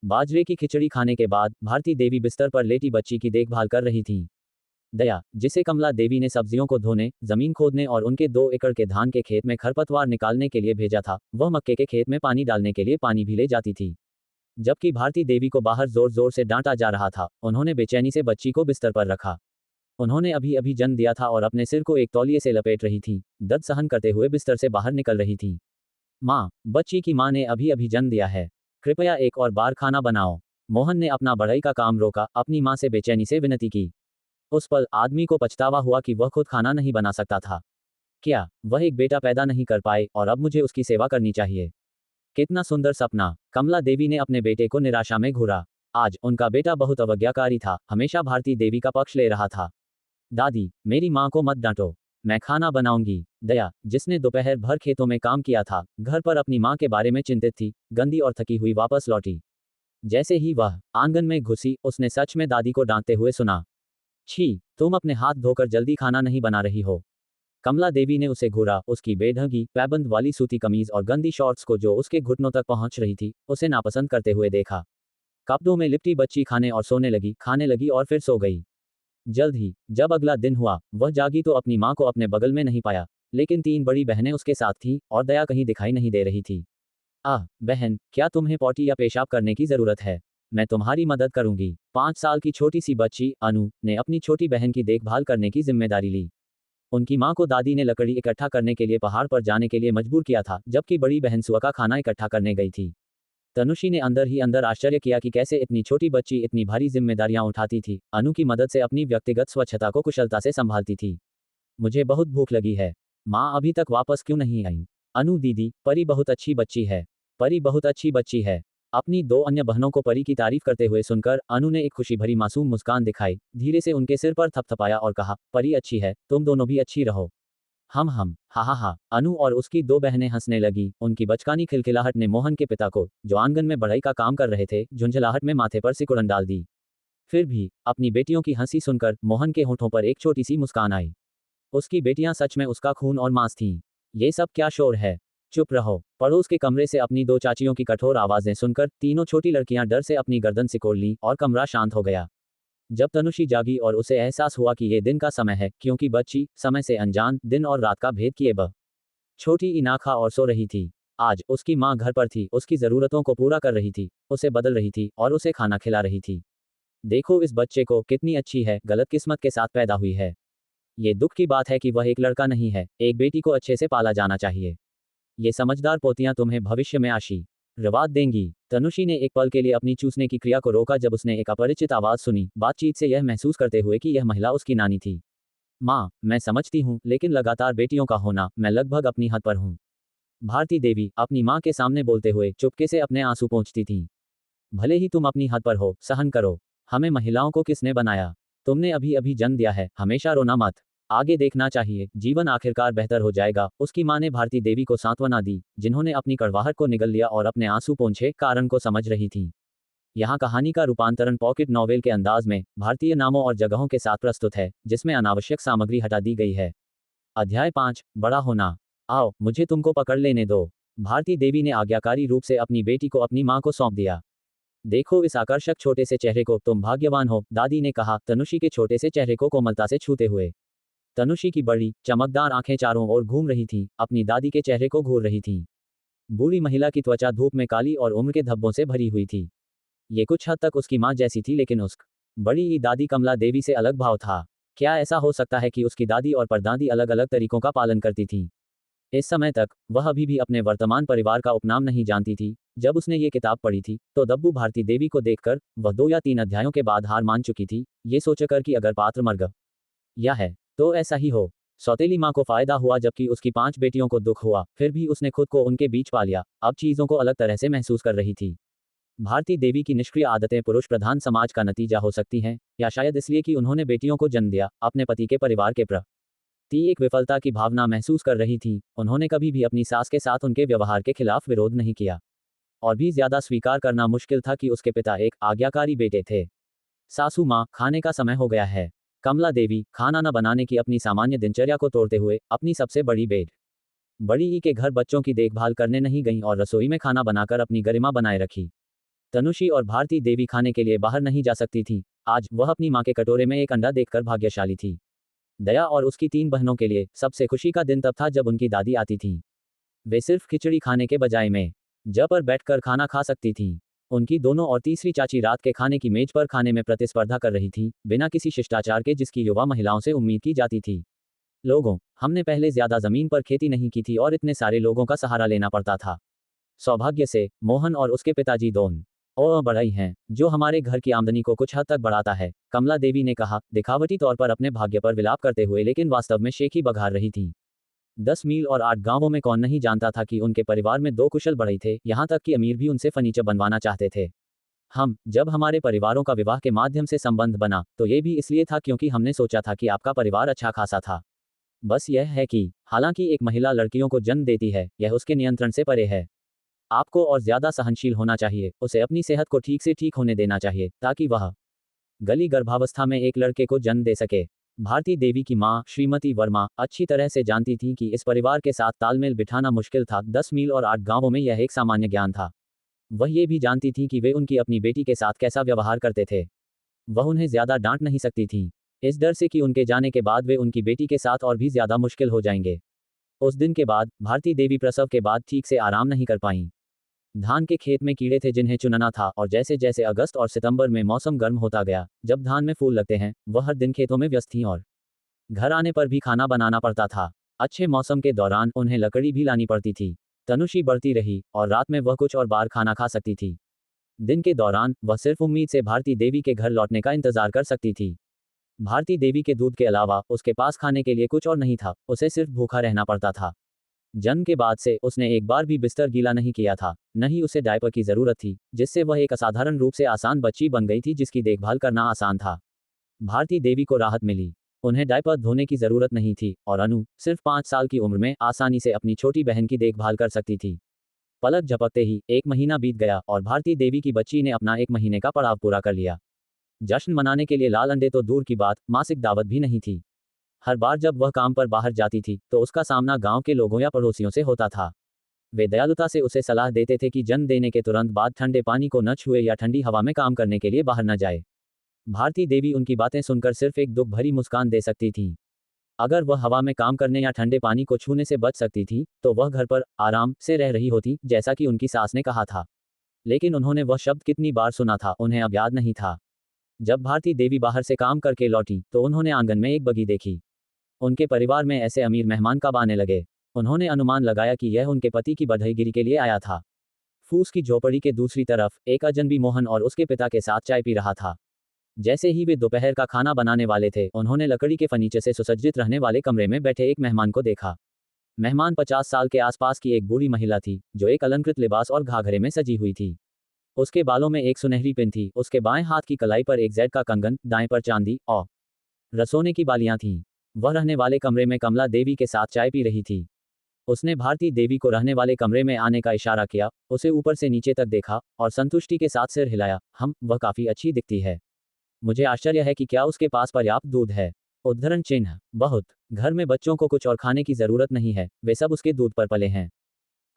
बाजरे की खिचड़ी खाने के बाद भारती देवी बिस्तर पर लेटी बच्ची की देखभाल कर रही थीं। दया, जिसे कमला देवी ने सब्जियों को धोने, जमीन खोदने और उनके 2 एकड़ के धान के खेत में खरपतवार निकालने के लिए भेजा था, वह मक्के के खेत में पानी डालने के लिए पानी भी ले जाती थी। जबकि भारती देवी को बाहर जोर जोर से डांटा जा रहा था, उन्होंने बेचैनी से बच्ची को बिस्तर पर रखा। उन्होंने अभी अभी जन्म दिया था और अपने सिर को एक तौलिए से लपेट रही थी, दर्द सहन करते हुए बिस्तर से बाहर निकल रही थी। माँ, बच्ची की माँ ने अभी अभी जन्म दिया है, कृपया एक और बार खाना बनाओ। मोहन ने अपना बढ़ई का काम रोका, अपनी माँ से बेचैनी से विनती की। उस पल आदमी को पछतावा हुआ कि वह खुद खाना नहीं बना सकता था। क्या वह एक बेटा पैदा नहीं कर पाए और अब मुझे उसकी सेवा करनी चाहिए? कितना सुंदर सपना! कमला देवी ने अपने बेटे को निराशा में घूरा। आज उनका बेटा बहुत अवज्ञाकारी था, हमेशा भारती देवी का पक्ष ले रहा था। दादी, मेरी माँ को मत डांटो, मैं खाना बनाऊंगी। दया, जिसने दोपहर भर खेतों में काम किया था, घर पर अपनी माँ के बारे में चिंतित थी, गंदी और थकी हुई वापस लौटी। जैसे ही वह आंगन में घुसी, उसने सच में दादी को डांटते हुए सुना, छी, तुम अपने हाथ धोकर जल्दी खाना नहीं बना रही हो। कमला देवी ने उसे घूरा, उसकी बेढंगी पैबंद वाली सूती कमीज और गंदी शॉर्ट्स को जो उसके घुटनों तक पहुंच रही थी, उसे नापसंद करते हुए देखा। कपड़ों में लिपटी बच्ची खाने और सोने लगी, खाने लगी और फिर सो गई। जल्द ही जब अगला दिन हुआ, वह जागी तो अपनी माँ को अपने बगल में नहीं पाया, लेकिन 3 बड़ी बहनें उसके साथ थीं और दया कहीं दिखाई नहीं दे रही थी। आह, बहन, क्या तुम्हें पॉटी या पेशाब करने की जरूरत है? मैं तुम्हारी मदद करूंगी। 5 साल की छोटी सी बच्ची अनु ने अपनी छोटी बहन की देखभाल करने की जिम्मेदारी ली। उनकी माँ को दादी ने लकड़ी इकट्ठा करने के लिए पहाड़ पर जाने के लिए मजबूर किया था, जबकि बड़ी बहन सुआ का खाना इकट्ठा करने गई थी। तनुषी ने अंदर ही अंदर आश्चर्य किया कि कैसे इतनी छोटी बच्ची इतनी भारी जिम्मेदारियां उठाती थी। अनु की मदद से अपनी व्यक्तिगत स्वच्छता को कुशलता से संभालती थी। मुझे बहुत भूख लगी है। माँ अभी तक वापस क्यों नहीं आई? अनु दीदी, परी बहुत अच्छी बच्ची है। परी बहुत अच्छी बच्ची है। अपनी दो अन्य बहनों को परी की तारीफ करते हुए सुनकर अनु ने एक खुशी भरी मासूम मुस्कान दिखाई, धीरे से उनके सिर पर थपथपाया और कहा, परी अच्छी है, तुम दोनों भी अच्छी रहो। हम हा हा हा। अनु और उसकी दो बहनें हंसने लगी। उनकी बचकानी खिलखिलाहट ने मोहन के पिता को, जो आंगन में बढ़ई का काम कर रहे थे, झुंझलाहट में माथे पर सिकुड़न डाल दी। फिर भी अपनी बेटियों की हंसी सुनकर मोहन के होठों पर एक छोटी सी मुस्कान आई। उसकी बेटियां सच में उसका खून और मांस थीं। ये सब क्या शोर है? चुप रहो। पड़ोस के कमरे से अपनी दो चाचियों की कठोर आवाजें सुनकर तीनों छोटी लड़कियां डर से अपनी गर्दन सिकोड़ लीं और कमरा शांत हो गया। जब तनुषी जागी और उसे एहसास हुआ कि ये दिन का समय है, क्योंकि बच्ची समय से अनजान दिन और रात का भेद किए छोटी इनाखा और सो रही थी। आज उसकी माँ घर पर थी, उसकी जरूरतों को पूरा कर रही थी, उसे बदल रही थी और उसे खाना खिला रही थी। देखो इस बच्चे को, कितनी अच्छी है, गलत किस्मत के साथ पैदा हुई है। ये दुख की बात है कि वह एक लड़का नहीं है। एक बेटी को अच्छे से पाला जाना चाहिए। ये समझदार पोतियां तुम्हें भविष्य में आशीर्वाद देंगी। तनुषी ने एक पल के लिए अपनी चूसने की क्रिया को रोका जब उसने एक अपरिचित आवाज सुनी, बातचीत से यह महसूस करते हुए कि यह महिला उसकी नानी थी। माँ, मैं समझती हूँ, लेकिन लगातार बेटियों का होना, मैं लगभग अपनी हद पर हूँ। भारती देवी अपनी माँ के सामने बोलते हुए चुपके से अपने आंसू पोंछती थी। भले ही तुम अपनी हद पर हो, सहन करो। हमें महिलाओं को किसने बनाया? तुमने अभी अभी जन्म दिया है, हमेशा रोना मत। आगे देखना चाहिए, जीवन आखिरकार बेहतर हो जाएगा। उसकी माँ ने भारती देवी को सांत्वना दी, जिन्होंने अपनी कड़वाहट को निगल लिया और अपने आंसू पोंछे, कारण को समझ रही थी। यहाँ कहानी का रूपांतरण पॉकेट नॉवेल के अंदाज में भारतीय नामों और जगहों के साथ प्रस्तुत है, जिसमें अनावश्यक सामग्री हटा दी गई है। अध्याय 5, बड़ा होना। आओ, मुझे तुमको पकड़ लेने दो। भारती देवी ने आज्ञाकारी रूप से अपनी बेटी को अपनी माँ को सौंप दिया। देखो इस आकर्षक छोटे से चेहरे को, तुम भाग्यवान हो, दादी ने कहा, तनुषी के छोटे से चेहरे को कोमलता से छूते हुए। तनुषी की बड़ी चमकदार आंखें चारों ओर घूम रही थीं, अपनी दादी के चेहरे को घूर रही थीं। बूढ़ी महिला की त्वचा धूप में काली और उम्र के धब्बों से भरी हुई थी। ये कुछ हद तक उसकी माँ जैसी थी, लेकिन उस बड़ी दादी कमला देवी से अलग भाव था। क्या ऐसा हो सकता है कि उसकी दादी और परदादी अलग अलग तरीकों का पालन करती थीं? इस समय तक वह अभी भी अपने वर्तमान परिवार का उपनाम नहीं जानती थी। जब उसने ये किताब पढ़ी थी, तो दब्बू भारती देवी को देखकर वह 2 या 3 अध्यायों के बाद हार मान चुकी थी, ये सोचकर कि अगर पात्र मर गया है तो ऐसा ही हो। सौतेली माँ को फायदा हुआ, जबकि उसकी 5 बेटियों को दुख हुआ, फिर भी उसने खुद को उनके बीच पा लिया। अब चीजों को अलग तरह से महसूस कर रही थी। भारती देवी की निष्क्रिय आदतें पुरुष प्रधान समाज का नतीजा हो सकती हैं, या शायद इसलिए कि उन्होंने बेटियों को जन्म दिया, अपने पति के परिवार के प्रति एक विफलता की भावना महसूस कर रही थी। उन्होंने कभी भी अपनी सास के साथ उनके व्यवहार के खिलाफ विरोध नहीं किया। और भी ज्यादा स्वीकार करना मुश्किल था कि उसके पिता एक आज्ञाकारी बेटे थे। सासू माँ, खाने का समय हो गया है। कमला देवी खाना न बनाने की अपनी सामान्य दिनचर्या को तोड़ते हुए अपनी सबसे बड़ी बड़ी ई के घर बच्चों की देखभाल करने नहीं गईं और रसोई में खाना बनाकर अपनी गरिमा बनाए रखी। तनुषी और भारती देवी खाने के लिए बाहर नहीं जा सकती थी। आज वह अपनी माँ के कटोरे में एक अंडा देखकर भाग्यशाली थी। दया और उसकी 3 बहनों के लिए सबसे खुशी का दिन तब था जब उनकी दादी आती थी। वे सिर्फ खिचड़ी खाने के बजाय में ज पर बैठकर खाना खा सकती थीं। उनकी दोनों और तीसरी चाची रात के खाने की मेज पर खाने में प्रतिस्पर्धा कर रही थी, बिना किसी शिष्टाचार के जिसकी युवा महिलाओं से उम्मीद की जाती थी। लोगों, हमने पहले ज्यादा जमीन पर खेती नहीं की थी और इतने सारे लोगों का सहारा लेना पड़ता था। सौभाग्य से मोहन और उसके पिताजी दोनों बढ़ई हैं, जो हमारे घर की आमदनी को कुछ हद तक बढ़ाता है, कमला देवी ने कहा, दिखावटी तौर पर अपने भाग्य पर विलाप करते हुए, लेकिन वास्तव में शेखी बघार रही थी। 10 मील और 8 गांवों में कौन नहीं जानता था कि उनके परिवार में 2 कुशल बढ़ई थे, यहाँ तक कि अमीर भी उनसे फर्नीचर बनवाना चाहते थे। जब हमारे परिवारों का विवाह के माध्यम से संबंध बना, तो ये भी इसलिए था क्योंकि हमने सोचा था कि आपका परिवार अच्छा खासा था। बस यह है कि हालांकि एक महिला लड़कियों को जन्म देती है, यह उसके नियंत्रण से परे है। आपको और ज्यादा सहनशील होना चाहिए, उसे अपनी सेहत को ठीक से ठीक होने देना चाहिए, ताकि वह गली गर्भावस्था में एक लड़के को जन्म दे सके। भारती देवी की माँ श्रीमती वर्मा अच्छी तरह से जानती थी कि इस परिवार के साथ तालमेल बिठाना मुश्किल था। 10 मील और 8 गांवों में यह एक सामान्य ज्ञान था। वह ये भी जानती थी कि वे उनकी अपनी बेटी के साथ कैसा व्यवहार करते थे। वह उन्हें ज्यादा डांट नहीं सकती थी, इस डर से कि उनके जाने के बाद वे उनकी बेटी के साथ और भी ज्यादा मुश्किल हो जाएंगे। उस दिन के बाद भारती देवी प्रसव के बाद ठीक से आराम नहीं कर पाईं। धान के खेत में कीड़े थे जिन्हें चुनना था, और जैसे जैसे अगस्त और सितंबर में मौसम गर्म होता गया, जब धान में फूल लगते हैं, वह हर दिन खेतों में व्यस्त थीं और घर आने पर भी खाना बनाना पड़ता था। अच्छे मौसम के दौरान उन्हें लकड़ी भी लानी पड़ती थी। तनुषी बढ़ती रही और रात में वह कुछ और बार खाना खा सकती थी। दिन के दौरान वह सिर्फ उम्मीद से भारती देवी के घर लौटने का इंतजार कर सकती थी। भारती देवी के दूध के अलावा उसके पास खाने के लिए कुछ और नहीं था, उसे सिर्फ भूखा रहना पड़ता था। जन्म के बाद से उसने एक बार भी बिस्तर गीला नहीं किया था, न ही उसे डायपर की जरूरत थी, जिससे वह एक असाधारण रूप से आसान बच्ची बन गई थी जिसकी देखभाल करना आसान था। भारती देवी को राहत मिली। उन्हें डायपर धोने की जरूरत नहीं थी और अनु सिर्फ 5 साल की उम्र में आसानी से अपनी छोटी बहन की देखभाल कर सकती थी। पलक झपकते ही 1 महीना बीत गया और भारती देवी की बच्ची ने अपना 1 महीने का पड़ाव पूरा कर लिया। जश्न मनाने के लिए लाल अंडे तो दूर की बात, मासिक दावत भी नहीं थी। हर बार जब वह काम पर बाहर जाती थी तो उसका सामना गांव के लोगों या पड़ोसियों से होता था। वे दयालुता से उसे सलाह देते थे कि जन्म देने के तुरंत बाद ठंडे पानी को न छुए या ठंडी हवा में काम करने के लिए बाहर न जाए। भारती देवी उनकी बातें सुनकर सिर्फ एक दुख भरी मुस्कान दे सकती थी। अगर वह हवा में काम करने या ठंडे पानी को छूने से बच सकती थी तो वह घर पर आराम से रह रही होती, जैसा कि उनकी सास ने कहा था। लेकिन उन्होंने वह शब्द कितनी बार सुना था उन्हें अब याद नहीं था। जब भारती देवी बाहर से काम करके लौटी तो उन्होंने आंगन में एक बगी देखी। उनके परिवार में ऐसे अमीर मेहमान कब आने लगे? उन्होंने अनुमान लगाया कि यह उनके पति की बधाईगिरी के लिए आया था। फूस की झोपड़ी के दूसरी तरफ एक अजनबी मोहन और उसके पिता के साथ चाय पी रहा था। जैसे ही वे दोपहर का खाना बनाने वाले थे उन्होंने लकड़ी के फर्नीचर से सुसज्जित रहने वाले कमरे में बैठे एक मेहमान को देखा। मेहमान 50 साल के आसपास की एक बूढ़ी महिला थी जो एक अलंकृत लिबास और घाघरे में सजी हुई थी। उसके बालों में एक सुनहरी पिन थी, उसके बाएं हाथ की कलाई पर एक जैड का कंगन, दाएं पर चांदी और रसोने की बालियां थीं। वह रहने वाले कमरे में कमला देवी के साथ चाय पी रही थी। उसने भारती देवी को रहने वाले कमरे में आने का इशारा किया, उसे ऊपर से नीचे तक देखा और संतुष्टि के साथ सिर हिलाया। वह काफी अच्छी दिखती है। मुझे आश्चर्य है कि क्या उसके पास पर्याप्त दूध है। उद्धरण चिन्ह। बहुत। घर में बच्चों को कुछ और खाने की जरूरत नहीं है, वे सब उसके दूध पर पले हैं।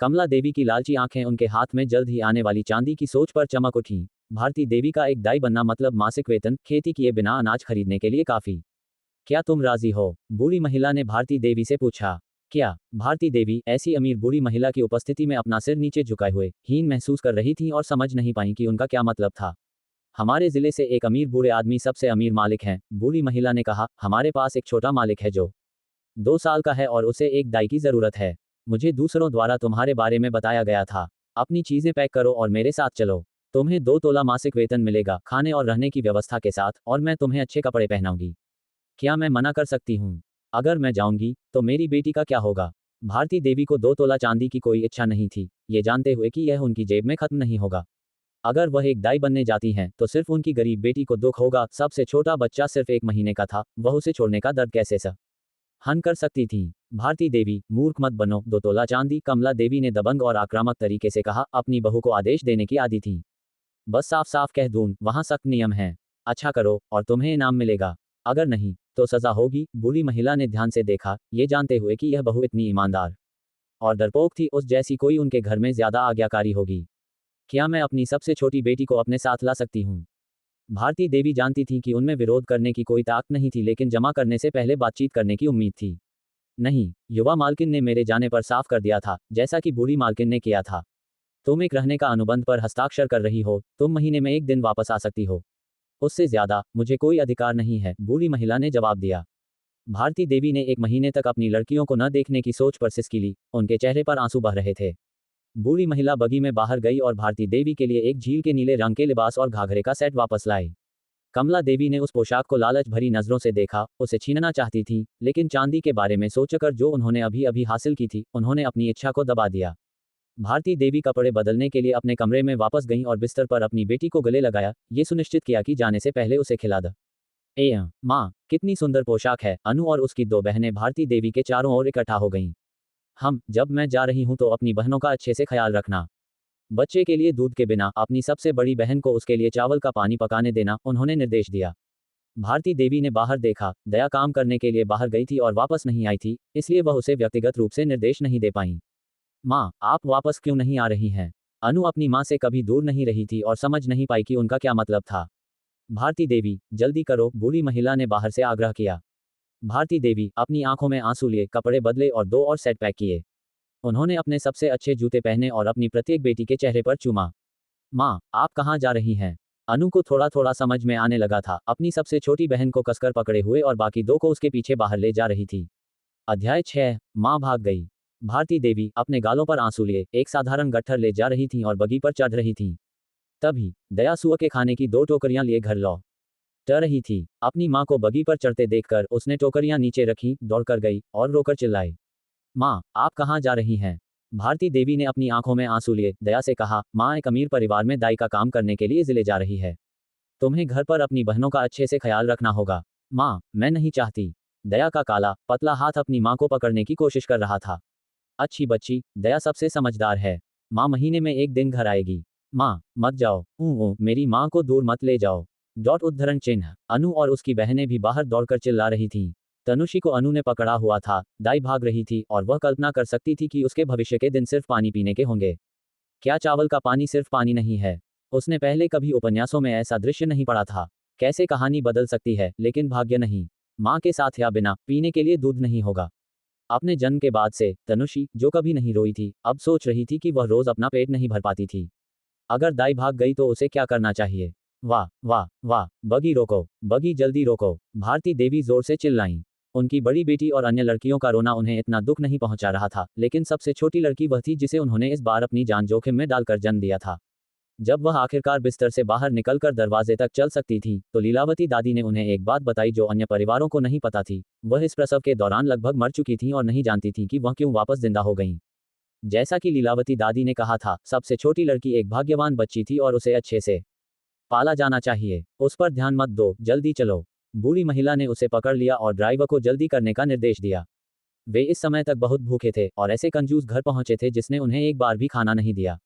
कमला देवी की लालची आंखें उनके हाथ में जल्द ही आने वाली चांदी की सोच पर चमक उठी। भारती देवी का एक दाई बनना मतलब मासिक वेतन खेती किए बिना अनाज खरीदने के लिए काफी। क्या तुम राजी हो? बूढ़ी महिला ने भारती देवी से पूछा। क्या? भारती देवी ऐसी अमीर बूढ़ी महिला की उपस्थिति में अपना सिर नीचे झुकाए हुए हीन महसूस कर रही थी और समझ नहीं पाई कि उनका क्या मतलब था। हमारे जिले से एक अमीर बूढ़े आदमी सबसे अमीर मालिक हैं, बूढ़ी महिला ने कहा। हमारे पास एक छोटा मालिक है जो 2 साल का है और उसे एक दाई की जरूरत है। मुझे दूसरों द्वारा तुम्हारे बारे में बताया गया था। अपनी चीजें पैक करो और मेरे साथ चलो। तुम्हें 2 तोला मासिक वेतन मिलेगा, खाने और रहने की व्यवस्था के साथ, और मैं तुम्हें अच्छे कपड़े पहनाऊंगी। क्या मैं मना कर सकती हूँ? अगर मैं जाऊंगी तो मेरी बेटी का क्या होगा? भारती देवी को 2 तोला चांदी की कोई इच्छा नहीं थी, ये जानते हुए कि यह उनकी जेब में खत्म नहीं होगा। अगर वह एक दाई बनने जाती हैं तो सिर्फ उनकी गरीब बेटी को दुख होगा। सबसे छोटा बच्चा सिर्फ 1 महीने का था, वह उसे छोड़ने का दर्द कैसे सहन कर सकती थी? भारती देवी, मूर्ख मत बनो। 2 तोला चांदी, कमला देवी ने दबंग और आक्रामक तरीके से कहा। अपनी बहू को आदेश देने की आदी थी। बस साफ साफ कह दूं, वहां सख्त नियम है। अच्छा करो और तुम्हें इनाम मिलेगा, अगर नहीं तो सजा होगी। बूढ़ी महिला ने ध्यान से देखा, ये जानते हुए कि यह बहू इतनी ईमानदार और डरपोक थी, उस जैसी कोई उनके घर में ज्यादा आज्ञाकारी होगी। क्या मैं अपनी सबसे छोटी बेटी को अपने साथ ला सकती हूँ? भारती देवी जानती थी कि उनमें विरोध करने की कोई ताकत नहीं थी, लेकिन जमा करने से पहले बातचीत करने की उम्मीद थी। नहीं, युवा मालकिन ने मेरे जाने पर साफ कर दिया था, जैसा कि बूढ़ी मालकिन ने किया था। तुम एक रहने का अनुबंध पर हस्ताक्षर कर रही हो, तुम महीने में 1 दिन वापस आ सकती हो, उससे ज्यादा मुझे कोई अधिकार नहीं है, बूढ़ी महिला ने जवाब दिया। भारती देवी ने 1 महीने तक अपनी लड़कियों को न देखने की सोच पर सिसकी ली, उनके चेहरे पर आंसू बह रहे थे। बूढ़ी महिला बगी में बाहर गई और भारती देवी के लिए एक झील के नीले रंग के लिबास और घाघरे का सेट वापस लाई। कमला देवी ने उस पोशाक को लालच भरी नजरों से देखा, उसे छीनना चाहती थी, लेकिन चांदी के बारे में सोचकर जो उन्होंने अभी अभी हासिल की थी, उन्होंने अपनी इच्छा को दबा दिया। भारती देवी कपड़े बदलने के लिए अपने कमरे में वापस गईं और बिस्तर पर अपनी बेटी को गले लगाया, ये सुनिश्चित किया कि जाने से पहले उसे खिला द। माँ, कितनी सुंदर पोशाक है। अनु और उसकी 2 बहनें भारती देवी के चारों ओर इकट्ठा हो गईं। जब मैं जा रही हूं तो अपनी बहनों का अच्छे से ख्याल रखना। बच्चे के लिए दूध के बिना अपनी सबसे बड़ी बहन को उसके लिए चावल का पानी पकाने देना, उन्होंने निर्देश दिया। भारती देवी ने बाहर देखा, दया काम करने के लिए बाहर गई थी और वापस नहीं आई थी, इसलिए वह उसे व्यक्तिगत रूप से निर्देश नहीं दे पाई। माँ, आप वापस क्यों नहीं आ रही हैं? अनु अपनी माँ से कभी दूर नहीं रही थी और समझ नहीं पाई कि उनका क्या मतलब था। भारती देवी, जल्दी करो, बूढ़ी महिला ने बाहर से आग्रह किया। भारती देवी अपनी आंखों में आंसू लिए कपड़े बदले और 2 और सेट पैक किए। उन्होंने अपने सबसे अच्छे जूते पहने और अपनी प्रत्येक बेटी के चेहरे पर चूमा। माँ, आप कहाँ जा रही हैं? अनु को थोड़ा थोड़ा समझ में आने लगा था, अपनी सबसे छोटी बहन को कसकर पकड़े हुए और बाकी 2 को उसके पीछे बाहर ले जा रही थी। अध्याय 6। माँ भाग गई। भारती देवी अपने गालों पर आंसू लिए एक साधारण गट्ठर ले जा रही थीं और बगी पर चढ़ रही थीं। तभी दया सुअ के खाने की 2 टोकरियां लिए घर लौट रही थी। अपनी माँ को बगी पर चढ़ते देखकर उसने टोकरियां नीचे रखी, दौड़कर गई और रोकर चिल्लाई। माँ, आप कहाँ जा रही हैं? भारती देवी ने अपनी आंखों में आंसू लिए दया से कहा, माँ, एक अमीर परिवार में दाई का काम करने के लिए जिले जा रही है। तुम्हें घर पर अपनी बहनों का अच्छे से ख्याल रखना होगा। माँ, मैं नहीं चाहती। दया का काला पतला हाथ अपनी माँ को पकड़ने की कोशिश कर रहा था। अच्छी बच्ची, दया सबसे समझदार है। माँ महीने में एक दिन घर आएगी। माँ, मत जाओ। मेरी माँ को दूर मत ले जाओ। डॉट उद्धरण चिन्ह। अनु और उसकी बहनें भी बाहर दौड़कर चिल्ला रही थीं। तनुषी को अनु ने पकड़ा हुआ था, दाई भाग रही थी और वह कल्पना कर सकती थी कि उसके भविष्य के दिन सिर्फ पानी पीने के होंगे। क्या चावल का पानी सिर्फ पानी नहीं है? उसने पहले कभी उपन्यासों में ऐसा दृश्य नहीं पढ़ा था। कैसे कहानी बदल सकती है, लेकिन भाग्य नहीं। माँ के साथ या बिना पीने के लिए दूध नहीं होगा। अपने जन्म के बाद से तनुषी, जो कभी नहीं रोई थी, अब सोच रही थी कि वह रोज अपना पेट नहीं भर पाती थी। अगर दाई भाग गई तो उसे क्या करना चाहिए? वाह वाह वाह, बगी रोको, बगी जल्दी रोको, भारती देवी जोर से चिल्लाईं। उनकी बड़ी बेटी और अन्य लड़कियों का रोना उन्हें इतना दुख नहीं पहुंचा रहा था, लेकिन सबसे छोटी लड़की वह थी जिसे उन्होंने इस बार अपनी जान जोखिम में डालकर जन्म दिया था। जब वह आखिरकार बिस्तर से बाहर निकलकर दरवाजे तक चल सकती थी, तो लीलावती दादी ने उन्हें एक बात बताई जो अन्य परिवारों को नहीं पता थी। वह इस प्रसव के दौरान लगभग मर चुकी थीं और नहीं जानती थीं कि वह क्यों वापस जिंदा हो गईं। जैसा कि लीलावती दादी ने कहा था, सबसे छोटी लड़की एक भाग्यवान बच्ची थी और उसे अच्छे से पाला जाना चाहिए। उस पर ध्यान मत दो, जल्दी चलो। बूढ़ी महिला ने उसे पकड़ लिया और ड्राइवर को जल्दी करने का निर्देश दिया। वे इस समय तक बहुत भूखे थे और ऐसे कंजूस घर पहुंचे थे जिसने उन्हें एक बार भी खाना नहीं दिया।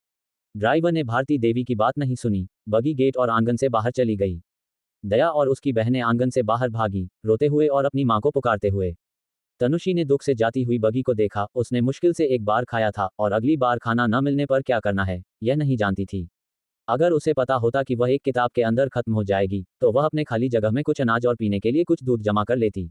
ड्राइवर ने भारती देवी की बात नहीं सुनी। बगी गेट और आंगन से बाहर चली गई। दया और उसकी बहनें आंगन से बाहर भागी, रोते हुए और अपनी मां को पुकारते हुए। तनुषी ने दुख से जाती हुई बगी को देखा। उसने मुश्किल से एक बार खाया था और अगली बार खाना न मिलने पर क्या करना है, यह नहीं जानती थी। अगर उसे पता होता कि वह एक किताब के अंदर खत्म हो जाएगी, तो वह अपने खाली जगह में कुछ अनाज और पीने के लिए कुछ दूध जमा कर लेती।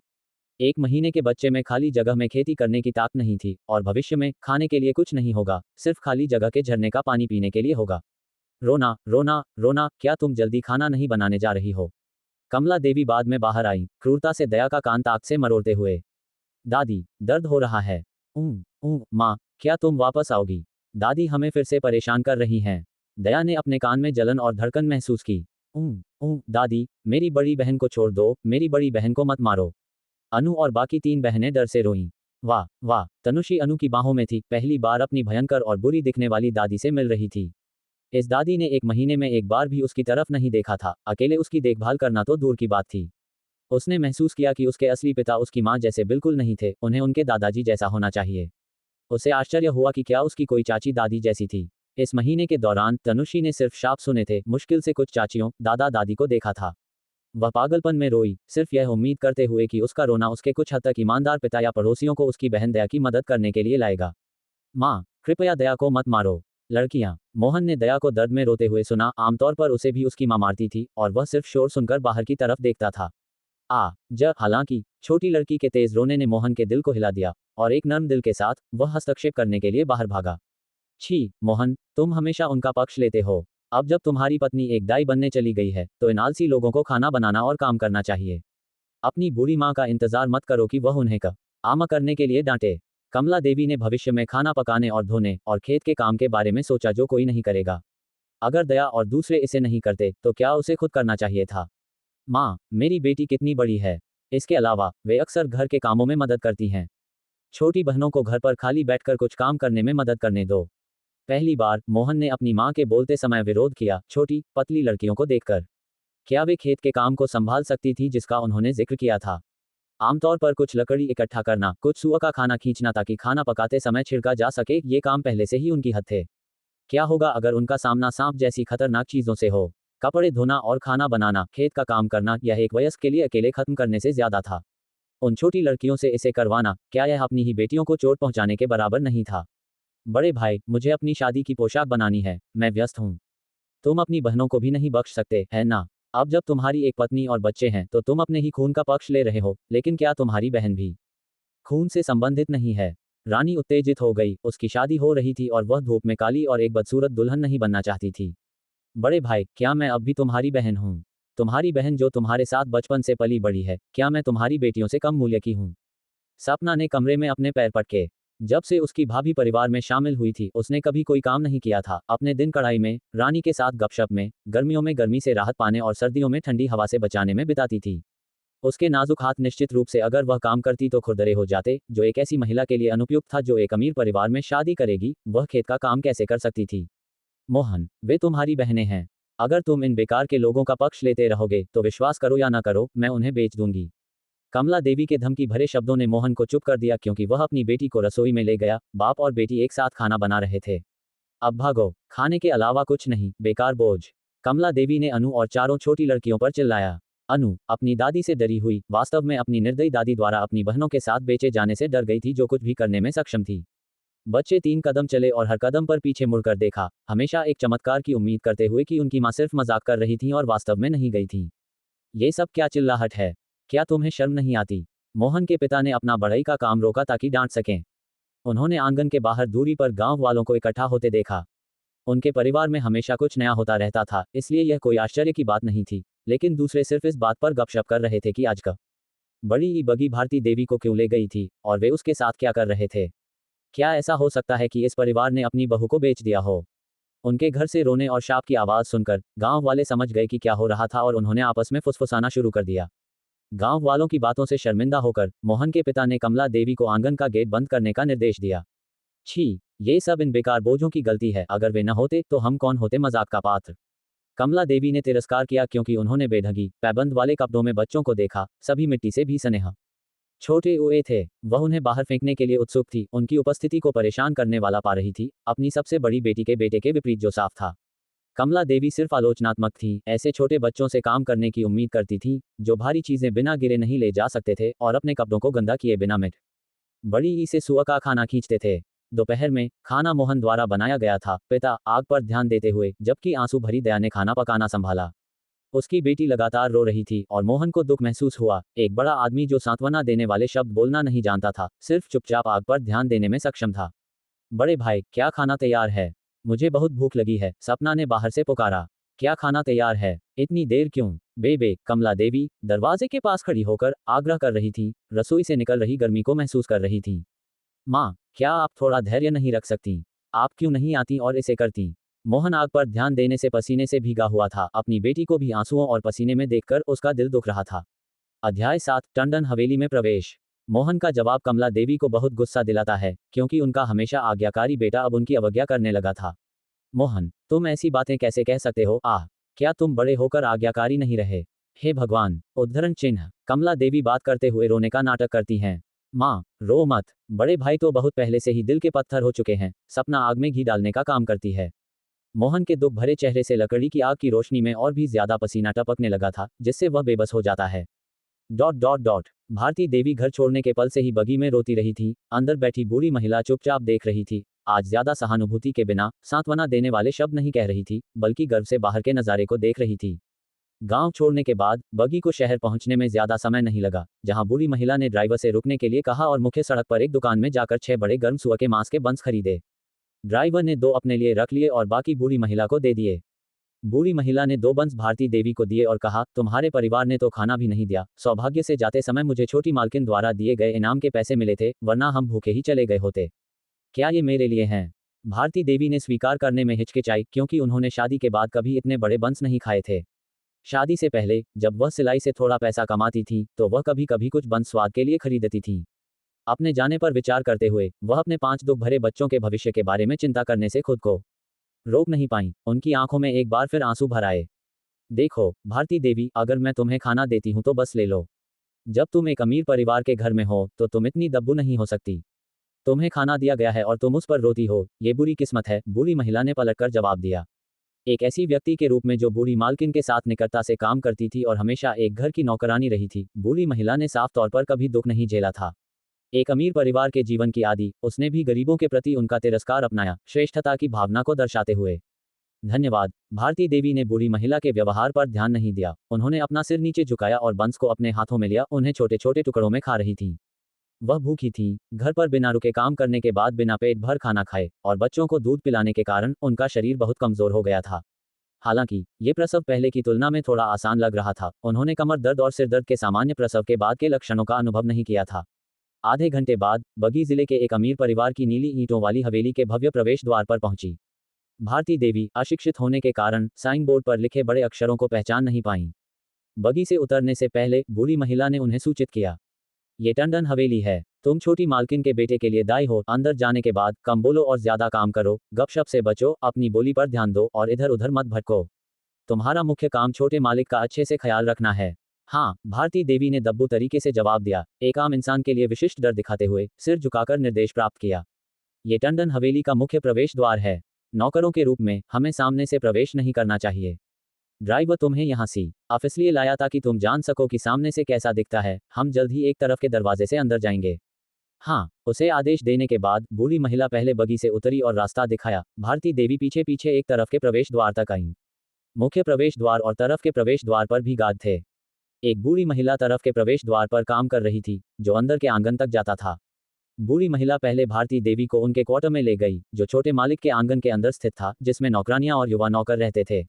एक महीने के बच्चे में खाली जगह में खेती करने की ताकत नहीं थी और भविष्य में खाने के लिए कुछ नहीं होगा, सिर्फ खाली जगह के झरने का पानी पीने के लिए होगा। रोना रोना रोना, क्या तुम जल्दी खाना नहीं बनाने जा रही हो? कमला देवी बाद में बाहर आई, क्रूरता से दया का कान ताक से मरोड़ते हुए। दादी, दर्द हो रहा है। माँ, क्या तुम वापस आओगी? दादी हमें फिर से परेशान कर रही हैं। दया ने अपने कान में जलन और धड़कन महसूस की। दादी, मेरी बड़ी बहन को छोड़ दो, मेरी बड़ी बहन को मत मारो। अनु और बाकी तीन बहनें डर से रोईं। वाह वाह, तनुषी अनु की बाहों में थी, पहली बार अपनी भयंकर और बुरी दिखने वाली दादी से मिल रही थी। इस दादी ने एक महीने में एक बार भी उसकी तरफ नहीं देखा था, अकेले उसकी देखभाल करना तो दूर की बात थी। उसने महसूस किया कि उसके असली पिता उसकी माँ जैसे बिल्कुल नहीं थे, उन्हें उनके दादाजी जैसा होना चाहिए। उसे आश्चर्य हुआ कि क्या उसकी कोई चाची दादी जैसी थी। इस महीने के दौरान तनुषी ने सिर्फ शाप सुने थे, मुश्किल से कुछ चाचियों दादा दादी को देखा था। वह पागलपन में रोई, सिर्फ यह उम्मीद करते हुए कि उसका रोना उसके कुछ हद तक ईमानदार पिता या पड़ोसियों को उसकी बहन दया की मदद करने के लिए लाएगा। माँ, कृपया दया को मत मारो। लड़कियां। मोहन ने दया को दर्द में रोते हुए सुना। आमतौर पर उसे भी उसकी माँ मारती थी और वह सिर्फ शोर सुनकर बाहर की तरफ देखता था। हालांकि छोटी लड़की के तेज रोने ने मोहन के दिल को हिला दिया और एक नर्म दिल के साथ वह हस्तक्षेप करने के लिए बाहर भागा। छी मोहन, तुम हमेशा उनका पक्ष लेते हो। अब जब तुम्हारी पत्नी एक दाई बनने चली गई है, तो इन आलसी लोगों को खाना बनाना और काम करना चाहिए। अपनी बूढ़ी माँ का इंतजार मत करो कि वह उन्हें काम करने के लिए डांटे। कमला देवी ने भविष्य में खाना पकाने और धोने और खेत के काम के बारे में सोचा जो कोई नहीं करेगा। अगर दया और दूसरे इसे नहीं करते, तो क्या उसे खुद करना चाहिए था? माँ, मेरी बेटी कितनी बड़ी है। इसके अलावा वे अक्सर घर के कामों में मदद करती हैं। छोटी बहनों को घर पर खाली बैठकर कुछ काम करने में मदद करने दो। पहली बार मोहन ने अपनी मां के बोलते समय विरोध किया, छोटी पतली लड़कियों को देखकर। क्या वे खेत के काम को संभाल सकती थी जिसका उन्होंने जिक्र किया था? आमतौर पर कुछ लकड़ी इकट्ठा करना, कुछ सुअर का खाना खींचना ताकि खाना पकाते समय छिड़का जा सके, ये काम पहले से ही उनकी हद थे। क्या होगा अगर उनका सामना सांप जैसी खतरनाक चीजों से हो? कपड़े धोना और खाना बनाना, खेत का काम करना, यह एक वयस्क के लिए अकेले खत्म करने से ज्यादा था। उन छोटी लड़कियों से इसे करवाना, क्या यह अपनी ही बेटियों को चोट पहुंचाने के बराबर नहीं था? बड़े भाई, मुझे अपनी शादी की पोशाक बनानी है, मैं व्यस्त हूँ। तुम अपनी बहनों को भी नहीं बख्श सकते, है ना? अब जब तुम्हारी एक पत्नी और बच्चे हैं, तो तुम अपने ही खून का पक्ष ले रहे हो, लेकिन क्या तुम्हारी बहन भी खून से संबंधित नहीं है? रानी उत्तेजित हो गई, उसकी शादी हो रही थी और वह धूप में काली और एक बदसूरत दुल्हन नहीं बनना चाहती थी। बड़े भाई, क्या मैं अब भी तुम्हारी बहन हूँ? तुम्हारी बहन जो तुम्हारे साथ बचपन से पली बड़ी है, क्या मैं तुम्हारी बेटियों से कम मूल्य की हूँ? सपना ने कमरे में अपने पैर पटके। जब से उसकी भाभी परिवार में शामिल हुई थी, उसने कभी कोई काम नहीं किया था। अपने दिन कढ़ाई में, रानी के साथ गपशप में, गर्मियों में गर्मी से राहत पाने और सर्दियों में ठंडी हवा से बचाने में बिताती थी। उसके नाजुक हाथ निश्चित रूप से अगर वह काम करती तो खुरदरे हो जाते, जो एक ऐसी महिला के लिए अनुपयुक्त था जो एक अमीर परिवार में शादी करेगी। वह खेत का काम कैसे कर सकती थी? मोहन, वे तुम्हारी बहनें हैं। अगर तुम इन बेकार के लोगों का पक्ष लेते रहोगे तो विश्वास करो या ना करो, मैं उन्हें बेच दूंगी। कमला देवी के धमकी भरे शब्दों ने मोहन को चुप कर दिया, क्योंकि वह अपनी बेटी को रसोई में ले गया। बाप और बेटी एक साथ खाना बना रहे थे। अब भागो, खाने के अलावा कुछ नहीं, बेकार बोझ। कमला देवी ने अनु और चारों छोटी लड़कियों पर चिल्लाया। अनु अपनी दादी से डरी हुई, वास्तव में अपनी निर्दयी दादी द्वारा अपनी बहनों के साथ बेचे जाने से डर गई थी, जो कुछ भी करने में सक्षम थी। बच्चे 3 कदम चले और हर कदम पर पीछे मुड़कर देखा, हमेशा एक चमत्कार की उम्मीद करते हुए कि उनकी माँ सिर्फ मजाक कर रही थी और वास्तव में नहीं गई थी। ये सब क्या चिल्लाहट है? क्या तुम्हें शर्म नहीं आती? मोहन के पिता ने अपना बढ़ई का काम रोका ताकि डांट सकें। उन्होंने आंगन के बाहर दूरी पर गांव वालों को इकट्ठा होते देखा। उनके परिवार में हमेशा कुछ नया होता रहता था, इसलिए यह कोई आश्चर्य की बात नहीं थी। लेकिन दूसरे सिर्फ इस बात पर गपशप कर रहे थे कि आज का बड़ी ई बगी भारती देवी को क्यों ले गई थी और वे उसके साथ क्या कर रहे थे। क्या ऐसा हो सकता है कि इस परिवार ने अपनी बहू को बेच दिया हो? उनके घर से रोने और शाप की आवाज सुनकर गांव वाले समझ गए कि क्या हो रहा था और उन्होंने आपस में फुसफुसाना शुरू कर दिया। गांव वालों की बातों से शर्मिंदा होकर मोहन के पिता ने कमला देवी को आंगन का गेट बंद करने का निर्देश दिया। छी, ये सब इन बेकार बोझों की गलती है, अगर वे न होते तो हम कौन होते मजाक का पात्र। कमला देवी ने तिरस्कार किया, क्योंकि उन्होंने बेढंगी पैबंद वाले कपड़ों में बच्चों को देखा, सभी मिट्टी से भी सनेहा छोटे हुए थे। वह उन्हें बाहर फेंकने के लिए उत्सुक थी, उनकी उपस्थिति को परेशान करने वाला पा रही थी, अपनी सबसे बड़ी बेटी के बेटे के विपरीत, जो साफ था। कमला देवी सिर्फ आलोचनात्मक थी, ऐसे छोटे बच्चों से काम करने की उम्मीद करती थी, जो भारी चीजें बिना गिरे नहीं ले जा सकते थे और अपने कपड़ों को गंदा किए बिना मिट बड़ी ही से सुअ का खाना खींचते थे। दोपहर में खाना मोहन द्वारा बनाया गया था। पिता आग पर ध्यान देते हुए, जबकि आंसू भरी दया ने खाना पकाना संभाला। उसकी बेटी लगातार रो रही थी और मोहन को दुख महसूस हुआ। एक बड़ा आदमी जो सांत्वना देने वाले शब्द बोलना नहीं जानता था, सिर्फ चुपचाप आग पर ध्यान देने में सक्षम था। बड़े भाई, क्या खाना तैयार है? मुझे बहुत भूख लगी है, सपना ने बाहर से पुकारा। क्या खाना तैयार है? इतनी देर क्यों? बेबे, कमला देवी दरवाजे के पास खड़ी होकर आग्रह कर रही थी, रसोई से निकल रही गर्मी को महसूस कर रही थी। माँ, क्या आप थोड़ा धैर्य नहीं रख सकती? आप क्यों नहीं आती और इसे करती? मोहन आग पर ध्यान देने से पसीने से भीगा हुआ था। अपनी बेटी को भी आंसुओं और पसीने में देखकर उसका दिल दुख रहा था। अध्याय 7, टंडन हवेली में प्रवेश। मोहन का जवाब कमला देवी को बहुत गुस्सा दिलाता है, क्योंकि उनका हमेशा आज्ञाकारी बेटा अब उनकी अवज्ञा करने लगा था। मोहन, तुम ऐसी बातें कैसे कह सकते हो? आह, क्या तुम बड़े होकर आज्ञाकारी नहीं रहे? हे भगवान! उद्धरण चिन्ह। कमला देवी बात करते हुए रोने का नाटक करती हैं। माँ, रो मत। बड़े भाई तो बहुत पहले से ही दिल के पत्थर हो चुके हैं, सपना आग में घी डालने का काम करती है। मोहन के दुख भरे चेहरे से लकड़ी की आग की रोशनी में और भी ज्यादा पसीना टपकने लगा था, जिससे वह बेबस हो जाता है। Dot dot dot. Bharti Devi घर छोड़ने के पल से ही बगी में रोती रही थी। अंदर बैठी बूढ़ी महिला चुपचाप देख रही थी। आज ज्यादा सहानुभूति के बिना सांत्वना देने वाले शब्द नहीं कह रही थी, बल्कि गर्व से बाहर के नजारे को देख रही थी। गांव छोड़ने के बाद बगी को शहर पहुंचने में ज्यादा समय नहीं लगा, जहां बूढ़ी महिला ने ड्राइवर से रुकने के लिए कहा और मुख्य सड़क पर एक दुकान में जाकर 6 बड़े गर्म सुअर के मांस के बंस खरीदे। ड्राइवर ने 2 अपने लिए रख लिए और बाकी बूढ़ी महिला को दे दिए। बूढ़ी महिला ने 2 बंस भारती देवी को दिए और कहा, तुम्हारे परिवार ने तो खाना भी नहीं दिया। सौभाग्य से जाते समय मुझे छोटी मालकिन द्वारा दिए गए इनाम के पैसे मिले थे, वरना हम भूखे ही चले गए होते। क्या ये मेरे लिए हैं? भारती देवी ने स्वीकार करने में हिचकिचाई, क्योंकि उन्होंने शादी के बाद कभी इतने बड़े बंस नहीं खाए थे। शादी से पहले जब वह सिलाई से थोड़ा पैसा कमाती थी तो वह कभी कभी कुछ बंस स्वाद के लिए खरीदती थी। अपने जाने पर विचार करते हुए वह अपने 5 दुख भरे बच्चों के भविष्य के बारे में चिंता करने से खुद को रोक नहीं पाई। उनकी आंखों में एक बार फिर आंसू भर आए। देखो भारती देवी, अगर मैं तुम्हें खाना देती हूं तो बस ले लो। जब तुम एक अमीर परिवार के घर में हो तो तुम इतनी दब्बू नहीं हो सकती। तुम्हें खाना दिया गया है और तुम उस पर रोती हो, ये बुरी किस्मत है। बूढ़ी महिला ने पलटकर जवाब दिया। एक ऐसी व्यक्ति के रूप में जो बूढ़ी मालकिन के साथ निकटता से काम करती थी और हमेशा एक घर की नौकरानी रही थी, बूढ़ी महिला ने साफ तौर पर कभी दुख नहीं झेला था। एक अमीर परिवार के जीवन की आदि, उसने भी गरीबों के प्रति उनका तिरस्कार अपनाया, श्रेष्ठता की भावना को दर्शाते हुए। धन्यवाद। भारती देवी ने बूढ़ी महिला के व्यवहार पर ध्यान नहीं दिया। उन्होंने अपना सिर नीचे झुकाया और बंस को अपने हाथों में लिया। उन्हें छोटे छोटे टुकड़ों में खा रही थी। वह भूखी थी। घर पर बिना रुके काम करने के बाद बिना पेट भर खाना खाए और बच्चों को दूध पिलाने के कारण उनका शरीर बहुत कमजोर हो गया था। हालांकि ये प्रसव पहले की तुलना में थोड़ा आसान लग रहा था। उन्होंने कमर दर्द और सिर दर्द के सामान्य प्रसव के बाद के लक्षणों का अनुभव नहीं किया था। आधे घंटे बाद बगी जिले के एक अमीर परिवार की नीली ईंटों वाली हवेली के भव्य प्रवेश द्वार पर पहुंची। भारती देवी अशिक्षित होने के कारण साइन बोर्ड पर लिखे बड़े अक्षरों को पहचान नहीं पाईं। बगी से उतरने से पहले बूढ़ी महिला ने उन्हें सूचित किया, ये टंडन हवेली है। तुम छोटी मालकिन के बेटे के लिए दाई हो। अंदर जाने के बाद कम बोलो और ज्यादा काम करो, गपशप से बचो, अपनी बोली पर ध्यान दो और इधर उधर मत भटको। तुम्हारा मुख्य काम छोटे मालिक का अच्छे से ख्याल रखना है। हाँ, भारती देवी ने दब्बू तरीके से जवाब दिया, एक आम इंसान के लिए विशिष्ट डर दिखाते हुए सिर झुकाकर निर्देश प्राप्त किया। ये टंडन हवेली का मुख्य प्रवेश द्वार है। नौकरों के रूप में हमें सामने से प्रवेश नहीं करना चाहिए। ड्राइवर तुम्हें यहाँ सी ऑफ इसलिए लाया ताकि तुम जान सको कि सामने से कैसा दिखता है। हम जल्द ही एक तरफ के दरवाजे से अंदर जाएंगे। हाँ, उसे आदेश देने के बाद बूढ़ी महिला पहले बगी से उतरी और रास्ता दिखाया। भारती देवी पीछे पीछे एक तरफ के प्रवेश द्वार तक आई। मुख्य प्रवेश द्वार और तरफ के प्रवेश द्वार पर भी गार्ड थे। एक बूढ़ी महिला तरफ के प्रवेश द्वार पर काम कर रही थी, जो अंदर के आंगन तक जाता था। बूढ़ी महिला पहले भारती देवी को उनके क्वार्टर में ले गई, जो छोटे मालिक के आंगन के अंदर स्थित था, जिसमें नौकरानियां और युवा नौकर रहते थे।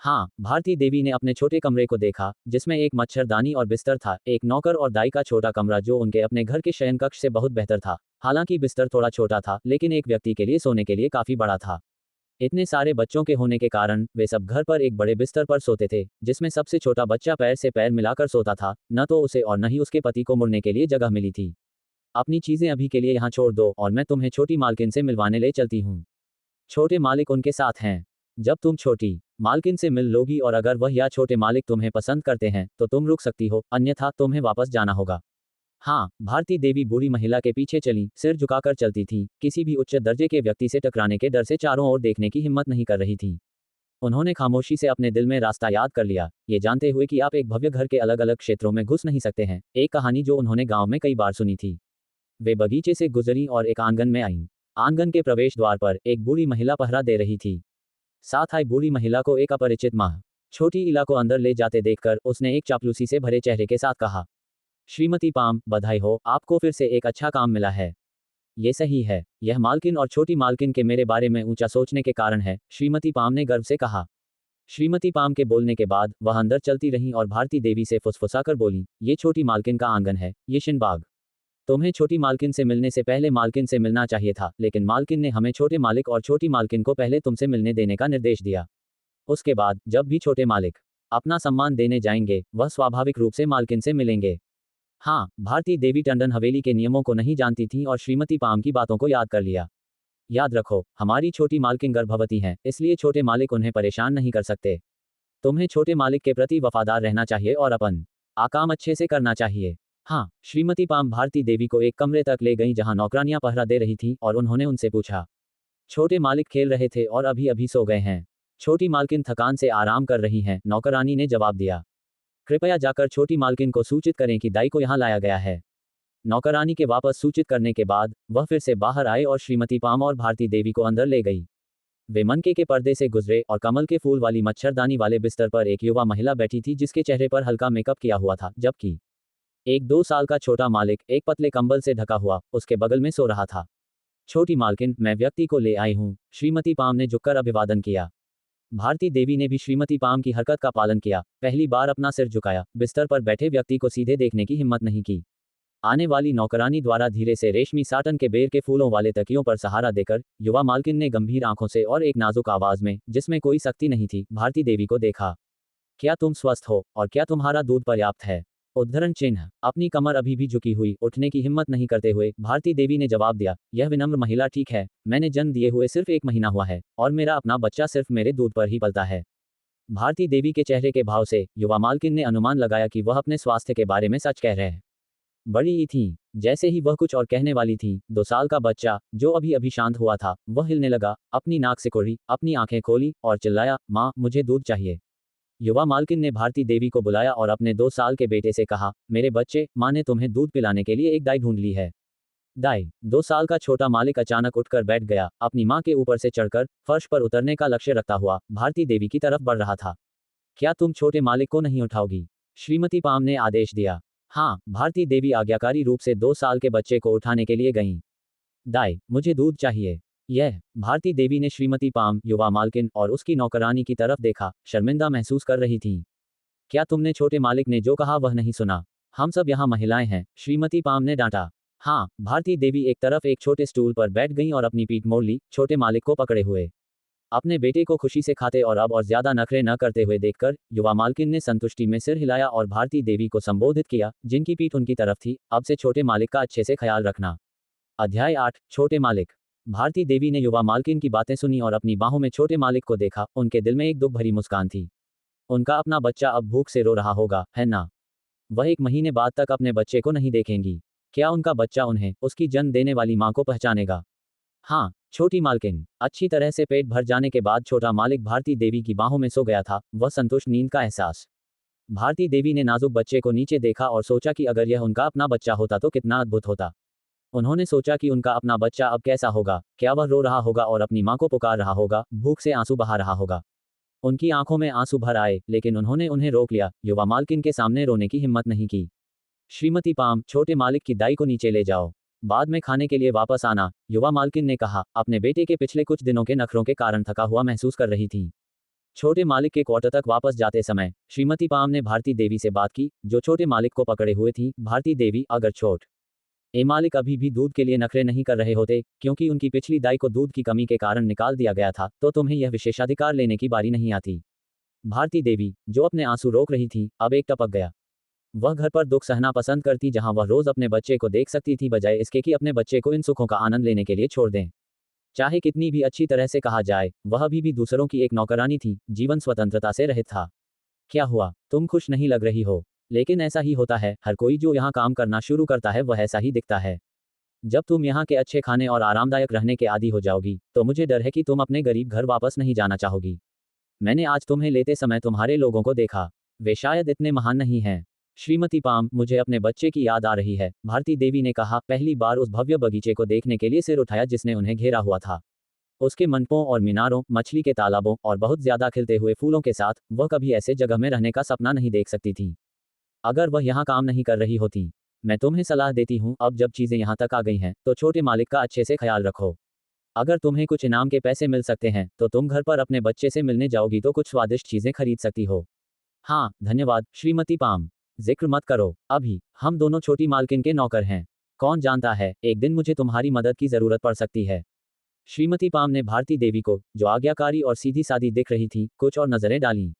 हाँ, भारती देवी ने अपने छोटे कमरे को देखा, जिसमें एक मच्छरदानी और बिस्तर था, एक नौकर और दाई का छोटा कमरा जो उनके अपने घर के शयन कक्ष से बहुत बेहतर था। हालांकि बिस्तर थोड़ा छोटा था, लेकिन एक व्यक्ति के लिए सोने के लिए काफी बड़ा था। इतने सारे बच्चों के होने के कारण वे सब घर पर एक बड़े बिस्तर पर सोते थे, जिसमें सबसे छोटा बच्चा पैर से पैर मिलाकर सोता था। न तो उसे और न ही उसके पति को मुड़ने के लिए जगह मिली थी। अपनी चीजें अभी के लिए यहाँ छोड़ दो और मैं तुम्हें छोटी मालकिन से मिलवाने ले चलती हूँ। छोटे मालिक उनके साथ हैं। जब तुम छोटी मालकिन से मिल लोगी और अगर वह या छोटे मालिक तुम्हें पसंद करते हैं तो तुम रुक सकती हो, अन्यथा तुम्हें वापस जाना होगा। हाँ, भारती देवी बूढ़ी महिला के पीछे चली, सिर झुकाकर चलती थी, किसी भी उच्च दर्जे के व्यक्ति से टकराने के डर से चारों ओर देखने की हिम्मत नहीं कर रही थी। उन्होंने खामोशी से अपने दिल में रास्ता याद कर लिया, ये जानते हुए कि आप एक भव्य घर के अलग अलग क्षेत्रों में घुस नहीं सकते हैं। एक कहानी जो उन्होंने गांव में कई बार सुनी थी। वे बगीचे से गुजरी और एक आंगन में आईं। आंगन के प्रवेश द्वार पर एक बूढ़ी महिला पहरा दे रही थी। साथ आई बूढ़ी महिला को एक अपरिचित माँ छोटी इला को अंदर ले जाते देखकर उसने एक चापलूसी से भरे चेहरे के साथ कहा, श्रीमती पाम, बधाई हो, आपको फिर से एक अच्छा काम मिला है। ये सही है, यह मालकिन और छोटी मालकिन के मेरे बारे में ऊंचा सोचने के कारण है, श्रीमती पाम ने गर्व से कहा। श्रीमती पाम के बोलने के बाद वह अंदर चलती रहीं और भारती देवी से फुसफुसाकर बोली, ये छोटी मालकिन का आंगन है, ये शिनबाग। तुम्हें छोटी मालकिन से मिलने से पहले मालकिन से मिलना चाहिए था, लेकिन मालकिन ने हमें छोटे मालिक और छोटी मालकिन को पहले तुमसे मिलने देने का निर्देश दिया। उसके बाद जब भी छोटे मालिक अपना सम्मान देने जाएंगे, वह स्वाभाविक रूप से मालकिन से मिलेंगे। हाँ, भारती देवी टंडन हवेली के नियमों को नहीं जानती थी और श्रीमती पाम की बातों को याद कर लिया। याद रखो, हमारी छोटी मालकिन गर्भवती हैं, इसलिए छोटे मालिक उन्हें परेशान नहीं कर सकते। तुम्हें छोटे मालिक के प्रति वफादार रहना चाहिए और अपन काम अच्छे से करना चाहिए। हाँ, श्रीमती पाम भारती देवी को एक कमरे तक ले गईं जहां नौकरानियां पहरा दे रही थीं और उन्होंने उनसे पूछा। छोटे मालिक खेल रहे थे और अभी अभी सो गए हैं। छोटी मालकिन थकान से आराम कर रही हैं, नौकरानी ने जवाब दिया। कृपया जाकर छोटी मालकिन को सूचित करें कि दाई को यहाँ लाया गया है। नौकरानी के वापस सूचित करने के बाद वह फिर से बाहर आए और श्रीमती पाम और भारती देवी को अंदर ले गई। वे मनके के पर्दे से गुजरे और कमल के फूल वाली मच्छरदानी वाले बिस्तर पर एक युवा महिला बैठी थी जिसके चेहरे पर हल्का मेकअप किया हुआ था, जबकि एक 2 साल का छोटा मालिक एक पतले कंबल से ढका हुआ उसके बगल में सो रहा था। छोटी मालकिन, मैं व्यक्ति को ले आई हूँ, श्रीमती पाम ने झुककर अभिवादन किया। भारती देवी ने भी श्रीमती पाम की हरकत का पालन किया, पहली बार अपना सिर झुकाया, बिस्तर पर बैठे व्यक्ति को सीधे देखने की हिम्मत नहीं की। आने वाली नौकरानी द्वारा धीरे से रेशमी साटन के बेर के फूलों वाले तकियों पर सहारा देकर युवा मालकिन ने गंभीर आंखों से और एक नाजुक आवाज में, जिसमें कोई सख्ती नहीं थी, भारती देवी को देखा। क्या तुम स्वस्थ हो और क्या तुम्हारा दूध पर्याप्त है? उद्धरण चिन्ह। अपनी कमर अभी भी झुकी हुई उठने की हिम्मत नहीं करते हुए भारती देवी ने जवाब दिया, यह विनम्र महिला ठीक है, मैंने जन्म दिए हुए सिर्फ 1 महीना हुआ है और मेरा अपना बच्चा सिर्फ मेरे दूध पर ही पलता है। भारती देवी के चेहरे के भाव से युवा मालकिन ने अनुमान लगाया कि वह अपने स्वास्थ्य के बारे में सच कह रहे हैं। बड़ी ही थी। जैसे ही वह कुछ और कहने वाली थी, 2 साल का बच्चा जो अभी अभी शांत हुआ था वह हिलने लगा, अपनी नाक सिकोड़ी, अपनी आंखें खोली और चिल्लाया, माँ, मुझे दूध चाहिए। युवा मालकिन ने भारती देवी को बुलाया और अपने 2 साल के बेटे से कहा, मेरे बच्चे, माँ ने तुम्हें दूध पिलाने के लिए एक दाई ढूंढ ली है। दाई। 2 साल का छोटा मालिक अचानक उठकर बैठ गया, अपनी माँ के ऊपर से चढ़कर फर्श पर उतरने का लक्ष्य रखता हुआ भारती देवी की तरफ बढ़ रहा था। क्या तुम छोटे मालिक को नहीं उठाओगी? श्रीमती पाम ने आदेश दिया। हाँ, भारती देवी आज्ञाकारी रूप से 2 साल के बच्चे को उठाने के लिए गईं। दाई, मुझे दूध चाहिए। यह। भारती देवी ने श्रीमती पाम, युवा मालकिन और उसकी नौकरानी की तरफ देखा, शर्मिंदा महसूस कर रही थीं। क्या तुमने छोटे मालिक ने जो कहा वह नहीं सुना? हम सब यहाँ महिलाएं हैं, श्रीमती पाम ने डांटा। हाँ, भारती देवी एक तरफ एक छोटे स्टूल पर बैठ गईं और अपनी पीठ मोड़ ली, छोटे मालिक को पकड़े हुए। अपने बेटे को खुशी से खाते और अब और ज्यादा नखरे न करते हुए देखकर युवा मालकिन ने संतुष्टि में सिर हिलाया और भारती देवी को संबोधित किया, जिनकी पीठ उनकी तरफ थी। अब से छोटे मालिक का अच्छे से ख्याल रखना। अध्याय 8, छोटे मालिक। भारती देवी ने युवा मालकिन की बातें सुनी और अपनी बाहों में छोटे मालिक को देखा। उनके दिल में एक दुख भरी मुस्कान थी। उनका अपना बच्चा अब भूख से रो रहा होगा, है ना? वह 1 महीने बाद तक अपने बच्चे को नहीं देखेंगी। क्या उनका बच्चा उन्हें, उसकी जन्म देने वाली मां को पहचानेगा? हाँ, छोटी मालकिन। अच्छी तरह से पेट भर जाने के बाद छोटा मालिक भारती देवी की बाहों में सो गया था। वह संतुष्ट नींद का एहसास। भारती देवी ने नाजुक बच्चे को नीचे देखा और सोचा कि अगर यह उनका अपना बच्चा होता तो कितना अद्भुत होता। उन्होंने सोचा कि उनका अपना बच्चा अब कैसा होगा। क्या वह रो रहा होगा और अपनी मां को पुकार रहा होगा, भूख से आंसू बहा रहा होगा? उनकी आंखों में आंसू भर आए, लेकिन उन्होंने उन्हें रोक लिया। युवा मालकिन के सामने रोने की हिम्मत नहीं की। श्रीमती पाम, छोटे मालिक की दाई को नीचे ले जाओ। बाद में खाने के लिए वापस आना, युवा मालकिन ने कहा। अपने बेटे के पिछले कुछ दिनों के नखरों के कारण थका हुआ महसूस कर रही थी। छोटे मालिक के क्वार्टर तक वापस जाते समय श्रीमती पाम ने भारती देवी से बात की, जो छोटे मालिक को पकड़े हुए थी। भारती देवी, अगर छोट ए मालिक अभी भी दूध के लिए नखरे नहीं कर रहे होते, क्योंकि उनकी पिछली दाई को दूध की कमी के कारण निकाल दिया गया था, तो तुम्हें यह विशेषाधिकार लेने की बारी नहीं आती। भारती देवी, जो अपने आंसू रोक रही थी, अब एक टपक गया। वह घर पर दुख सहना पसंद करती, जहां वह रोज अपने बच्चे को देख सकती थी, बजाय इसके कि अपने बच्चे को इन सुखों का आनंद लेने के लिए छोड़ दें। चाहे कितनी भी अच्छी तरह से कहा जाए, वह अभी भी दूसरों की एक नौकरानी थी। जीवन स्वतंत्रता से रहित था। क्या हुआ, तुम खुश नहीं लग रही हो? लेकिन ऐसा ही होता है, हर कोई जो यहाँ काम करना शुरू करता है वह ऐसा ही दिखता है। जब तुम यहाँ के अच्छे खाने और आरामदायक रहने के आदी हो जाओगी, तो मुझे डर है कि तुम अपने गरीब घर वापस नहीं जाना चाहोगी। मैंने आज तुम्हें लेते समय तुम्हारे लोगों को देखा। वे शायद इतने महान नहीं हैं। श्रीमती पाम, मुझे अपने बच्चे की याद आ रही है, भारती देवी ने कहा। पहली बार उस भव्य बगीचे को देखने के लिए सिर उठाया जिसने उन्हें घेरा हुआ था। उसके मंडपों और मीनारों, मछली के तालाबों और बहुत ज्यादा खिलते हुए फूलों के साथ वह कभी ऐसे जगह में रहने का सपना नहीं देख सकती थी। अगर वह यहाँ काम नहीं कर रही होती। मैं तुम्हें सलाह देती हूँ, अब जब चीजें यहाँ तक आ गई हैं, तो छोटे मालिक का अच्छे से ख्याल रखो। अगर तुम्हें कुछ इनाम के पैसे मिल सकते हैं, तो तुम घर पर अपने बच्चे से मिलने जाओगी तो कुछ स्वादिष्ट चीजें खरीद सकती हो। हाँ, धन्यवाद श्रीमती पाम। जिक्र मत करो अभी, हम दोनों छोटी मालकिन के नौकर हैं। कौन जानता है, एक दिन मुझे तुम्हारी मदद की जरूरत पड़ सकती है। श्रीमती पाम ने भारती देवी को, जो आज्ञाकारी और सीधी सादी दिख रही थी, कुछ और नजरें डालीं।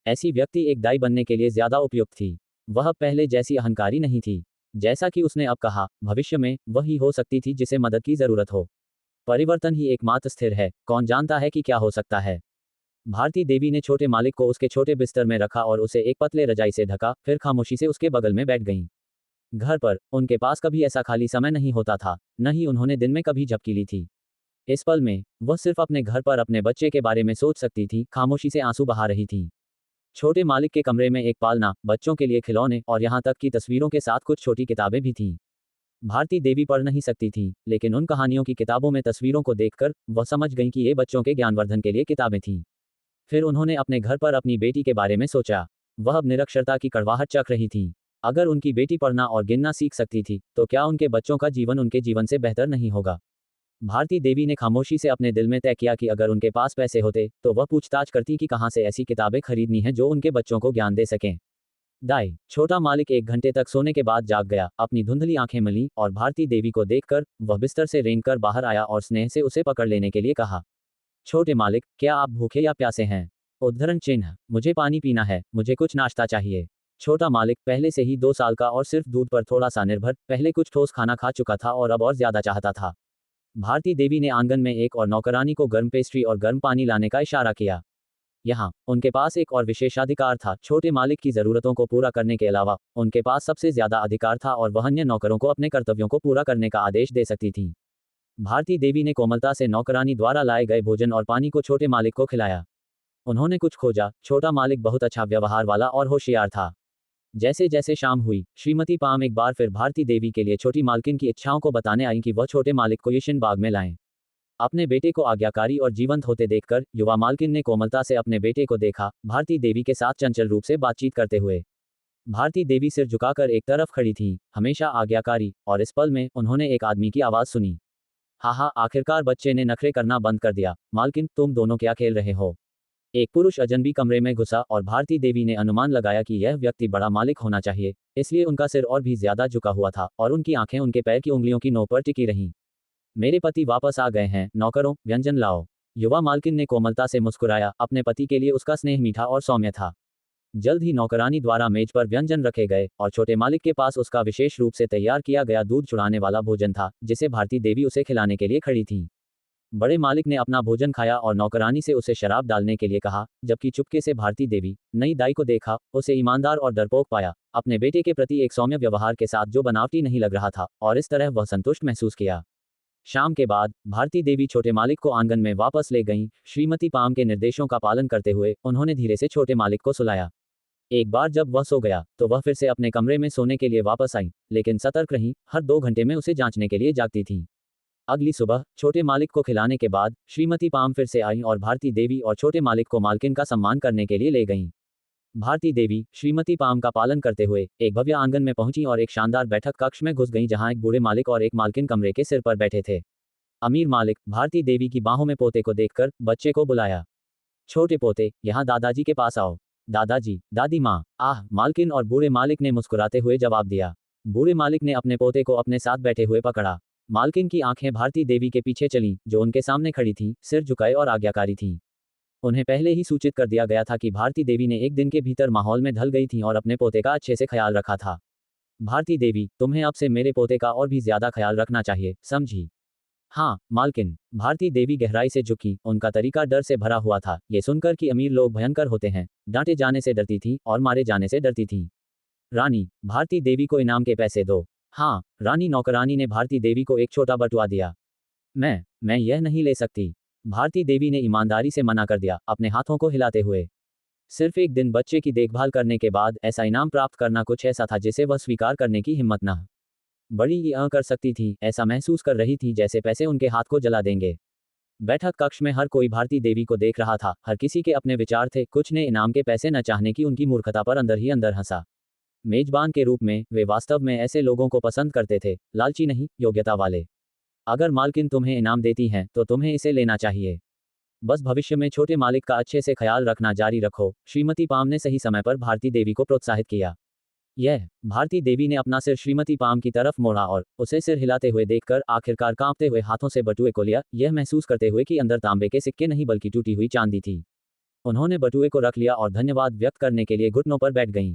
ऐसी व्यक्ति एक दाई बनने के लिए ज्यादा उपयुक्त थी। वह पहले जैसी अहंकारी नहीं थी। जैसा कि उसने अब कहा, भविष्य में वही हो सकती थी जिसे मदद की जरूरत हो। परिवर्तन ही एकमात्र स्थिर है, कौन जानता है कि क्या हो सकता है। भारती देवी ने छोटे मालिक को उसके छोटे बिस्तर में रखा और उसे एक पतले रजाई से ढका, फिर खामोशी से उसके बगल में बैठ गईं। घर पर उनके पास कभी ऐसा खाली समय नहीं होता था, न ही उन्होंने दिन में कभी झपकी ली थी। इस पल में वह सिर्फ अपने घर पर अपने बच्चे के बारे में सोच सकती थी, खामोशी से आंसू बहा रही थी। छोटे मालिक के कमरे में एक पालना, बच्चों के लिए खिलौने और यहाँ तक कि तस्वीरों के साथ कुछ छोटी किताबें भी थीं। भारती देवी पढ़ नहीं सकती थी, लेकिन उन कहानियों की किताबों में तस्वीरों को देखकर वह समझ गईं कि ये बच्चों के ज्ञानवर्धन के लिए किताबें थीं। फिर उन्होंने अपने घर पर अपनी बेटी के बारे में सोचा। वह अब निरक्षरता की कड़वाहट चख रही थी। अगर उनकी बेटी पढ़ना और गिनना सीख सकती थी, तो क्या उनके बच्चों का जीवन उनके जीवन से बेहतर नहीं होगा? भारती देवी ने खामोशी से अपने दिल में तय किया कि अगर उनके पास पैसे होते, तो वह पूछताछ करती कि कहाँ से ऐसी किताबें खरीदनी हैं जो उनके बच्चों को ज्ञान दे सकें। दाई, छोटा मालिक 1 घंटे तक सोने के बाद जाग गया, अपनी धुंधली आंखें मली और भारती देवी को देखकर वह बिस्तर से रेंगकर बाहर आया और स्नेह से उसे पकड़ लेने के लिए कहा। छोटे मालिक, क्या आप भूखे या प्यासे हैं? उद्धरण चिन्ह, मुझे पानी पीना है, मुझे कुछ नाश्ता चाहिए। छोटा मालिक, पहले से ही 2 साल का और सिर्फ दूध पर थोड़ा सा निर्भर, पहले कुछ ठोस खाना खा चुका था और अब और ज्यादा चाहता था। भारती देवी ने आंगन में एक और नौकरानी को गर्म पेस्ट्री और गर्म पानी लाने का इशारा किया। यहाँ उनके पास एक और विशेषाधिकार था। छोटे मालिक की जरूरतों को पूरा करने के अलावा उनके पास सबसे ज्यादा अधिकार था और वह अन्य नौकरों को अपने कर्तव्यों को पूरा करने का आदेश दे सकती थी। भारती देवी ने कोमलता से नौकरानी द्वारा लाए गए भोजन और पानी को छोटे मालिक को खिलाया। उन्होंने कुछ खोजा। छोटा मालिक बहुत अच्छा व्यवहार वाला और होशियार था। जैसे जैसे शाम हुई, श्रीमती पाम एक बार फिर भारती देवी के लिए छोटी मालकिन की इच्छाओं को बताने आई कि वह छोटे मालिक को यशिन बाग में लाएं। अपने बेटे को आज्ञाकारी और जीवंत होते देखकर युवा मालकिन ने कोमलता से अपने बेटे को देखा, भारती देवी के साथ चंचल रूप से बातचीत करते हुए। भारती देवी सिर झुकाकर एक तरफ खड़ी थी, हमेशा आज्ञाकारी, और इस पल में उन्होंने एक आदमी की आवाज सुनी। हाँ, आखिरकार बच्चे ने नखरे करना बंद कर दिया। मालकिन, तुम दोनों क्या खेल रहे हो? एक पुरुष अजनबी कमरे में घुसा और भारती देवी ने अनुमान लगाया कि यह व्यक्ति बड़ा मालिक होना चाहिए, इसलिए उनका सिर और भी ज्यादा झुका हुआ था और उनकी आंखें उनके पैर की उंगलियों की नोक पर टिकी रहीं। मेरे पति वापस आ गए हैं, नौकरों, व्यंजन लाओ। युवा मालकिन ने कोमलता से मुस्कुराया, अपने पति के लिए उसका स्नेह मीठा और सौम्य था। जल्द ही नौकरानी द्वारा मेज पर व्यंजन रखे गए और छोटे मालिक के पास उसका विशेष रूप से तैयार किया गया दूध चुड़ाने वाला भोजन था, जिसे भारती देवी उसे खिलाने के लिए खड़ी थी। बड़े मालिक ने अपना भोजन खाया और नौकरानी से उसे शराब डालने के लिए कहा, जबकि चुपके से भारती देवी नई दाई को देखा, उसे ईमानदार और डरपोक पाया, अपने बेटे के प्रति एक सौम्य व्यवहार के साथ जो बनावटी नहीं लग रहा था, और इस तरह वह संतुष्ट महसूस किया। शाम के बाद भारती देवी छोटे मालिक को आंगन में वापस ले गईं। श्रीमती पाम के निर्देशों का पालन करते हुए उन्होंने धीरे से छोटे मालिक को सुलाया। एक बार जब वह सो गया तो वह फिर से अपने कमरे में सोने के लिए वापस आई, लेकिन सतर्क रही, हर 2 घंटे में उसे जांचने के लिए जागती थी। अगली सुबह छोटे मालिक को खिलाने के बाद श्रीमती पाम फिर से आई और भारती देवी और छोटे मालिक को मालकिन का सम्मान करने के लिए ले गईं। भारती देवी श्रीमती पाम का पालन करते हुए एक भव्य आंगन में पहुंची और एक शानदार बैठक कक्ष में घुस गईं, जहां एक बूढ़े मालिक और एक मालकिन कमरे के सिर पर बैठे थे। अमीर मालिक भारती देवी की बाहों में पोते को देखकर बच्चे को बुलाया। छोटे पोते, यहाँ दादाजी के पास आओ। दादाजी, दादी माँ, आह, मालकिन और बूढ़े मालिक ने मुस्कुराते हुए जवाब दिया। बूढ़े मालिक ने अपने पोते को अपने साथ बैठे हुए पकड़ा। मालकिन की आंखें भारती देवी के पीछे चलीं, जो उनके सामने खड़ी थी, सिर झुकाए और आज्ञाकारी थी। उन्हें पहले ही सूचित कर दिया गया था कि भारती देवी ने एक दिन के भीतर माहौल में ढल गई थी और अपने पोते का अच्छे से ख्याल रखा था। भारती देवी, तुम्हें अब से मेरे पोते का और भी ज्यादा ख्याल रखना चाहिए, समझी? हाँ मालकिन। भारती देवी गहराई से झुकी, उनका तरीका डर से भरा हुआ था, ये सुनकर कि अमीर लोग भयंकर होते हैं। डांटे जाने से डरती थी और मारे जाने से डरती थी। रानी, भारती देवी को इनाम के पैसे दो। हाँ, रानी। नौकरानी ने भारती देवी को एक छोटा बटुआ दिया। मैं यह नहीं ले सकती। भारती देवी ने ईमानदारी से मना कर दिया, अपने हाथों को हिलाते हुए। सिर्फ एक दिन बच्चे की देखभाल करने के बाद ऐसा इनाम प्राप्त करना कुछ ऐसा था जिसे वह स्वीकार करने की हिम्मत न बड़ी ही कर सकती थी। ऐसा महसूस कर रही थी जैसे पैसे उनके हाथ को जला देंगे। बैठक कक्ष में हर कोई भारती देवी को देख रहा था, हर किसी के अपने विचार थे। कुछ ने इनाम के पैसे न चाहने की उनकी मूर्खता पर अंदर ही अंदर हंसा। मेजबान के रूप में वे वास्तव में ऐसे लोगों को पसंद करते थे, लालची नहीं, योग्यता वाले। अगर मालकिन तुम्हें इनाम देती हैं तो तुम्हें इसे लेना चाहिए। बस भविष्य में छोटे मालिक का अच्छे से ख्याल रखना जारी रखो। श्रीमती पाम ने सही समय पर भारती देवी को प्रोत्साहित किया। भारती देवी ने अपना सिर श्रीमती पाम की तरफ मोड़ा और उसे सिर हिलाते हुए देखकर आखिरकार कांपते हुए हाथों से बटुए को लिया, यह महसूस करते हुए कि अंदर तांबे के सिक्के नहीं बल्कि टूटी हुई चांदी थी। उन्होंने बटुए को रख लिया और धन्यवाद व्यक्त करने के लिए घुटनों पर बैठ गईं।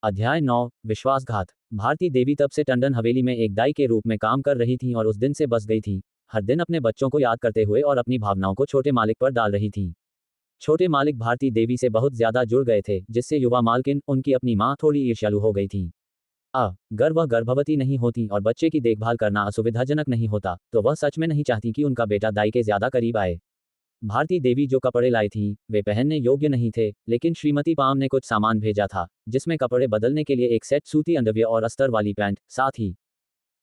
अध्याय 9, विश्वासघात। भारती देवी तब से टंडन हवेली में एक दाई के रूप में काम कर रही थीं और उस दिन से बस गई थी। हर दिन अपने बच्चों को याद करते हुए और अपनी भावनाओं को छोटे मालिक पर डाल रही थी। छोटे मालिक भारती देवी से बहुत ज्यादा जुड़ गए थे, जिससे युवा मालकिन, उनकी अपनी माँ, थोड़ी ईर्ष्यालु हो गई थी। अगर वह गर्भवती नहीं होती और बच्चे की देखभाल करना असुविधाजनक नहीं होता, तो वह सच में नहीं चाहती कि उनका बेटा दाई के ज्यादा करीब आए। भारती देवी जो कपड़े लाई थी वे पहनने योग्य नहीं थे, लेकिन श्रीमती पाम ने कुछ सामान भेजा था, जिसमें कपड़े बदलने के लिए एक सेट सूती अंडरवियर और अस्तर वाली पैंट, साथ ही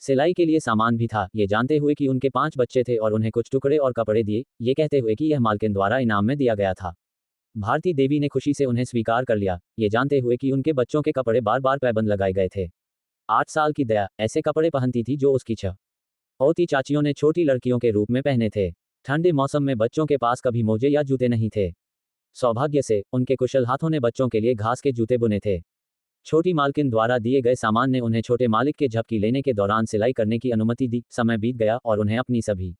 सिलाई के लिए सामान भी था। ये जानते हुए कि उनके 5 बच्चे थे और उन्हें कुछ टुकड़े और कपड़े दिए, ये कहते हुए कि यह मालकिन द्वारा इनाम में दिया गया था। भारती देवी ने खुशी से उन्हें स्वीकार कर लिया, ये जानते हुए कि उनके बच्चों के कपड़े बार बार पैबंद लगाए गए थे। 8 साल की दया ऐसे कपड़े पहनती थी जो उसकी छहोती चाचियों ने छोटी लड़कियों के रूप में पहने थे। ठंडे मौसम में बच्चों के पास कभी मोजे या जूते नहीं थे। सौभाग्य से उनके कुशल हाथों ने बच्चों के लिए घास के जूते बुने थे। छोटी मालकिन द्वारा दिए गए सामान ने उन्हें छोटे मालिक के झपकी लेने के दौरान सिलाई करने की अनुमति दी। समय बीत गया और उन्हें अपनी सभी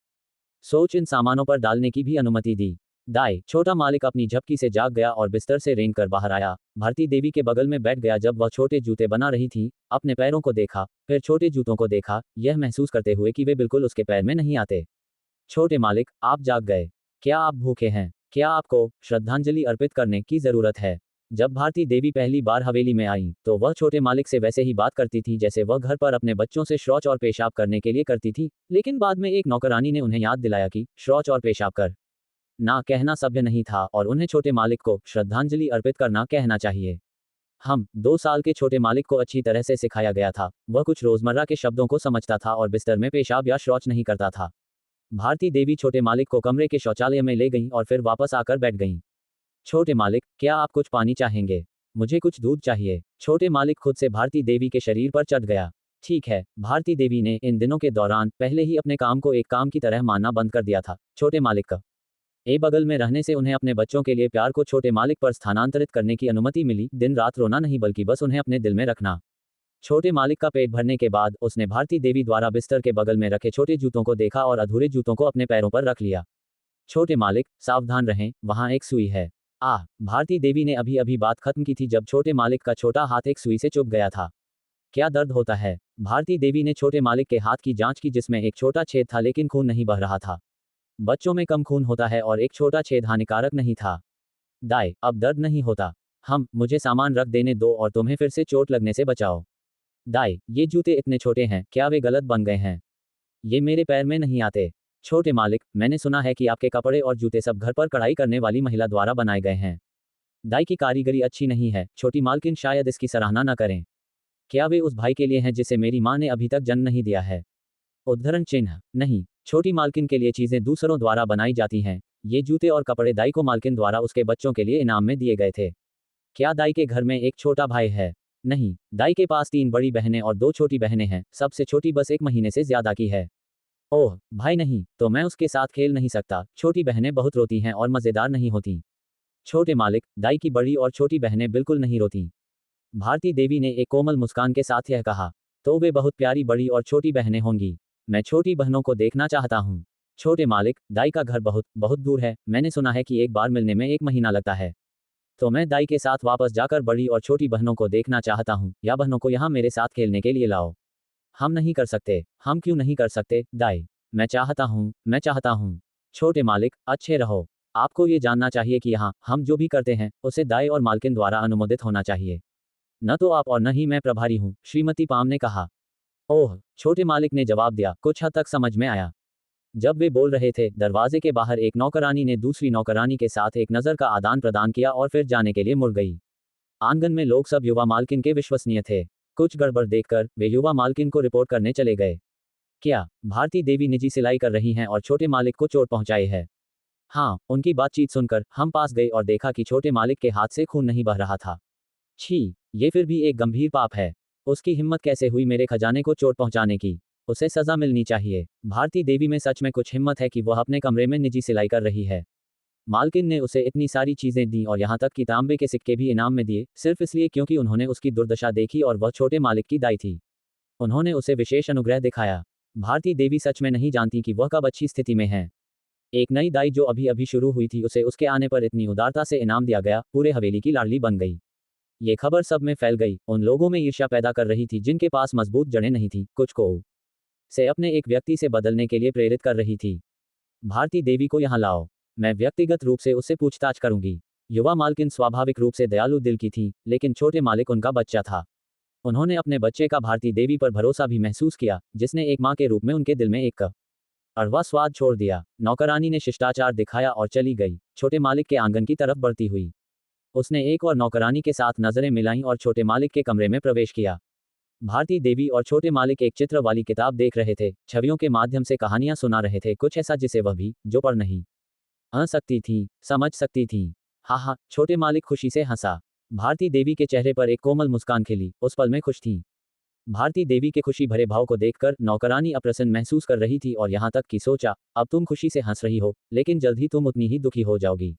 सोच इन सामानों पर डालने की भी अनुमति दी। दाई, छोटा मालिक अपनी झपकी से जाग गया और बिस्तर से रेंग कर बाहर आया। भारती देवी के बगल में बैठ गया जब वह छोटे जूते बना रही थी। अपने पैरों को देखा, फिर छोटे जूतों को देखा, यह महसूस करते हुए कि वे बिल्कुल उसके पैर में नहीं आते। छोटे मालिक, आप जाग गए। क्या आप भूखे हैं? क्या आपको श्रद्धांजलि अर्पित करने की जरूरत है? जब भारती देवी पहली बार हवेली में आई तो वह छोटे मालिक से वैसे ही बात करती थी जैसे वह घर पर अपने बच्चों से शौच और पेशाब करने के लिए करती थी, लेकिन बाद में एक नौकरानी ने उन्हें याद दिलाया कि शौच और पेशाब कर ना कहना सभ्य नहीं था और उन्हें छोटे मालिक को श्रद्धांजलि अर्पित करना कहना चाहिए। 2 साल के छोटे मालिक को अच्छी तरह से सिखाया गया था। वह कुछ रोजमर्रा के शब्दों को समझता था और बिस्तर में पेशाब या शौच नहीं करता था। भारती देवी छोटे मालिक को कमरे के शौचालय में ले गईं और फिर वापस आकर बैठ गईं। छोटे मालिक, क्या आप कुछ पानी चाहेंगे? मुझे कुछ दूध चाहिए। छोटे मालिक खुद से भारती देवी के शरीर पर चढ़ गया। ठीक है। भारती देवी ने इन दिनों के दौरान पहले ही अपने काम को एक काम की तरह मानना बंद कर दिया था। छोटे मालिक का बगल में रहने से उन्हें अपने बच्चों के लिए प्यार को छोटे मालिक पर स्थानांतरित करने की अनुमति मिली। दिन रात रोना नहीं बल्कि बस उन्हें अपने दिल में रखना। छोटे मालिक का पेट भरने के बाद उसने भारती देवी द्वारा बिस्तर के बगल में रखे छोटे जूतों को देखा और अधूरे जूतों को अपने पैरों पर रख लिया। छोटे मालिक, सावधान रहें, वहां एक सुई है। भारती देवी ने अभी अभी बात खत्म की थी जब छोटे मालिक का छोटा हाथ एक सुई से चुभ गया था। क्या दर्द होता है? भारती देवी ने छोटे मालिक के हाथ की जांच की जिसमें एक छोटा छेद था लेकिन खून नहीं बह रहा था। बच्चों में कम खून होता है और एक छोटा छेद हानिकारक नहीं था। दाई, अब दर्द नहीं होता। मुझे सामान रख देने दो और तुम्हें फिर से चोट लगने से बचाओ। दाई, ये जूते इतने छोटे हैं, क्या वे गलत बन गए हैं? ये मेरे पैर में नहीं आते। छोटे मालिक, मैंने सुना है कि आपके कपड़े और जूते सब घर पर कढ़ाई करने वाली महिला द्वारा बनाए गए हैं। दाई की कारीगरी अच्छी नहीं है, छोटी मालकिन शायद इसकी सराहना न करें। क्या वे उस भाई के लिए हैं जिसे मेरी माँ ने अभी तक जन्म नहीं दिया है? उद्धरण चिन्ह, नहीं, छोटी मालकिन के लिए चीजें दूसरों द्वारा बनाई जाती हैं। ये जूते और कपड़े दाई को मालकिन द्वारा उसके बच्चों के लिए इनाम में दिए गए थे। क्या दाई के घर में एक छोटा भाई है? नहीं, दाई के पास 3 बड़ी बहनें और 2 छोटी बहनें हैं, सबसे छोटी बस 1 महीने से ज्यादा की है। ओह, भाई नहीं, तो मैं उसके साथ खेल नहीं सकता, छोटी बहनें बहुत रोती हैं और मजेदार नहीं होती। छोटे मालिक, दाई की बड़ी और छोटी बहनें बिल्कुल नहीं रोती। भारती देवी ने एक कोमल मुस्कान के साथ यह कहा। तो वे बहुत प्यारी बड़ी और छोटी बहनें होंगी। मैं छोटी बहनों को देखना चाहता हूँ। छोटे मालिक, दाई का घर बहुत बहुत दूर है, मैंने सुना है कि एक बार मिलने में 1 महीना लगता है। तो मैं दाई के साथ वापस जाकर बड़ी और छोटी बहनों को देखना चाहता हूँ, या बहनों को यहाँ मेरे साथ खेलने के लिए लाओ। हम नहीं कर सकते। हम क्यों नहीं कर सकते, दाई? मैं चाहता हूँ। छोटे मालिक, अच्छे रहो। आपको ये जानना चाहिए कि यहाँ हम जो भी करते हैं उसे दाई और मालकिन द्वारा अनुमोदित होना चाहिए। न तो आप और न ही मैं प्रभारी हूँ, श्रीमती पाम ने कहा। ओह, छोटे मालिक ने जवाब दिया, कुछ हद तक समझ में आया। जब वे बोल रहे थे, दरवाजे के बाहर एक नौकरानी ने दूसरी नौकरानी के साथ एक नज़र का आदान प्रदान किया और फिर जाने के लिए मुड़ गई। आंगन में लोग सब युवा मालकिन के विश्वसनीय थे। कुछ गड़बड़ देखकर वे युवा मालकिन को रिपोर्ट करने चले गए। क्या भारती देवी निजी सिलाई कर रही हैं और छोटे मालिक को चोट पहुंचाई है? हाँ, उनकी बातचीत सुनकर हम पास गए और देखा कि छोटे मालिक के हाथ से खून नहीं बह रहा था। छी, ये फिर भी एक गंभीर पाप है। उसकी हिम्मत कैसे हुई मेरे खजाने को चोट पहुंचाने की? उसे सजा मिलनी चाहिए। भारती देवी में सच में कुछ हिम्मत है कि वह अपने कमरे में निजी सिलाई कर रही है। मालकिन ने उसे इतनी सारी चीजें दी और यहाँ तक कि तांबे के सिक्के भी इनाम में दिए, सिर्फ इसलिए क्योंकि उन्होंने उसकी दुर्दशा देखी और वह छोटे मालिक की दाई थी। उन्होंने उसे विशेष अनुग्रह दिखाया। भारती देवी सच में नहीं जानती कि वह कब अच्छी स्थिति में है। एक नई दाई जो अभी अभी शुरू हुई थी उसे उसके आने पर इतनी उदारता से इनाम दिया गया, पूरे हवेली की लाडली बन गई। ये खबर सब में फैल गई, उन लोगों में ईर्ष्या पैदा कर रही थी जिनके पास मजबूत जड़ें नहीं थी, कुछ को से अपने एक व्यक्ति से बदलने के लिए प्रेरित कर रही थी। भारती देवी को यहाँ लाओ, मैं व्यक्तिगत रूप से उससे पूछताछ करूंगी। युवा मालकिन स्वाभाविक रूप से दयालु दिल की थी, लेकिन छोटे मालिक उनका बच्चा था। उन्होंने अपने बच्चे का भारती देवी पर भरोसा भी महसूस किया, जिसने एक माँ के रूप में उनके दिल में एक कड़वा स्वाद छोड़ दिया। नौकरानी ने शिष्टाचार दिखाया और चली गई, छोटे मालिक के आंगन की तरफ बढ़ती हुई। उसने एक और नौकरानी के साथ नजरें मिलाईं और छोटे मालिक के कमरे में प्रवेश किया। भारती देवी और छोटे मालिक एक चित्र वाली किताब देख रहे थे, छवियों के माध्यम से कहानियां सुना रहे थे, कुछ ऐसा जिसे वह भी, जो पढ़ नहीं सकती थी, समझ सकती थी। हा हा, छोटे मालिक खुशी से हंसा। भारती देवी के चेहरे पर एक कोमल मुस्कान खिली, उस पल में खुश थी। भारती देवी के खुशी भरे भाव को देखकर नौकरानी अप्रसन्न महसूस कर रही थी और यहाँ तक कि सोचा, अब तुम खुशी से हंस रही हो, लेकिन जल्द ही तुम उतनी ही दुखी हो जाओगी।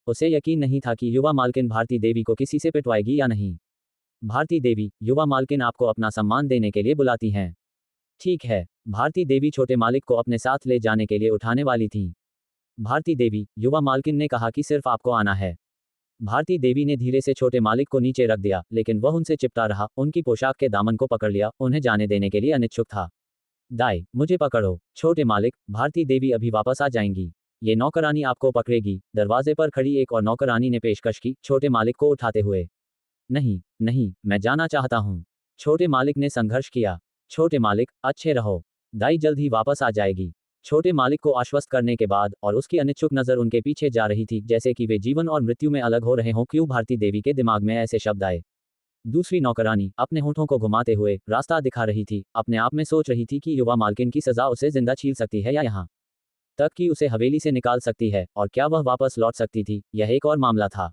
उसे यकीन नहीं था कि युवा मालकिन भारती देवी को किसी से पिटवाएगी या नहीं। भारती देवी, युवा मालकिन आपको अपना सम्मान देने के लिए बुलाती हैं। ठीक है। भारती देवी छोटे मालिक को अपने साथ ले जाने के लिए उठाने वाली थी। भारती देवी, युवा मालकिन ने कहा कि सिर्फ आपको आना है। भारती देवी ने धीरे से छोटे मालिक को नीचे रख दिया, लेकिन वह उनसे चिपटा रहा, उनकी पोशाक के दामन को पकड़ लिया, उन्हें जाने देने के लिए अनिच्छुक था। दाई, मुझे पकड़ो। छोटे मालिक, भारती देवी अभी वापस आ जाएंगी। ये नौकरानी आपको पकड़ेगी। दरवाजे पर खड़ी एक और नौकरानी ने पेशकश की, छोटे मालिक को उठाते हुए। नहीं, नहीं, मैं जाना चाहता हूँ। छोटे मालिक ने संघर्ष किया। छोटे मालिक, अच्छे रहो। दाई जल्द ही वापस आ जाएगी। छोटे मालिक को आश्वस्त करने के बाद और उसकी अनिच्छुक नजर उनके पीछे जा रही थी, जैसे कि वे जीवन और मृत्यु में अलग हो रहे हों। क्यों भारती देवी के दिमाग में ऐसे शब्द आए? दूसरी नौकरानी अपने होठों को घुमाते हुए रास्ता दिखा रही थी, अपने आप में सोच रही थी कि युवा मालकिन की सजा उसे जिंदा छील सकती है या यहाँ तक कि उसे हवेली से निकाल सकती है, और क्या वह वापस लौट सकती थी, यह एक और मामला था।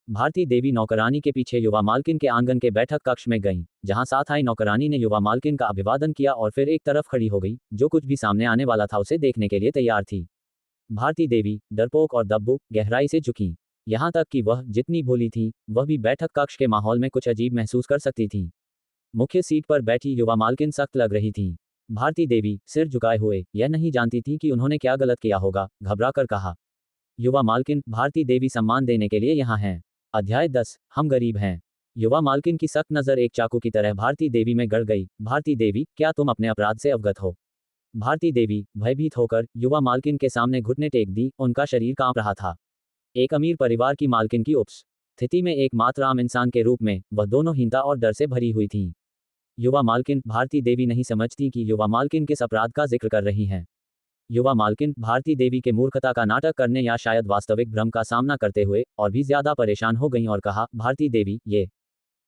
भारती देवी नौकरानी के पीछे युवा मालकिन के आंगन के बैठक कक्ष में गईं, जहां साथ आई नौकरानी ने युवा मालकिन का अभिवादन किया और फिर एक तरफ खड़ी हो गई, जो कुछ भी सामने आने वाला था उसे देखने के लिए तैयार थी। भारती देवी, डरपोक और दब्बू, गहराई से झुकी। यहां तक कि वह जितनी भोली थी, वह भी बैठक कक्ष के माहौल में कुछ अजीब महसूस कर सकती थी। मुख्य सीट पर बैठी युवा मालकिन सख्त लग रही थी। भारती देवी, सिर झुकाए हुए, यह नहीं जानती थी कि उन्होंने क्या गलत किया होगा, घबरा कर कहा, युवा मालकिन, भारती देवी सम्मान देने के लिए यहाँ हैं। अध्याय 10, हम गरीब हैं। युवा मालकिन की सख्त नजर एक चाकू की तरह भारती देवी में गड़ गई। भारती देवी, क्या तुम अपने अपराध से अवगत हो? भारती देवी भयभीत होकर युवा मालकिन के सामने घुटने टेक दी, उनका शरीर कांप रहा था। एक अमीर परिवार की मालकिन की उप स्थिति में एकमात्र आम इंसान के रूप में वह दोनों हीनता और डर से भरी हुई थीं। युवा मालकिन, भारती देवी नहीं समझती कि युवा मालकिन किस अपराध का जिक्र कर रही हैं। युवा मालकिन भारती देवी के मूर्खता का नाटक करने या शायद वास्तविक भ्रम का सामना करते हुए और भी ज्यादा परेशान हो गईं और कहा, भारती देवी, ये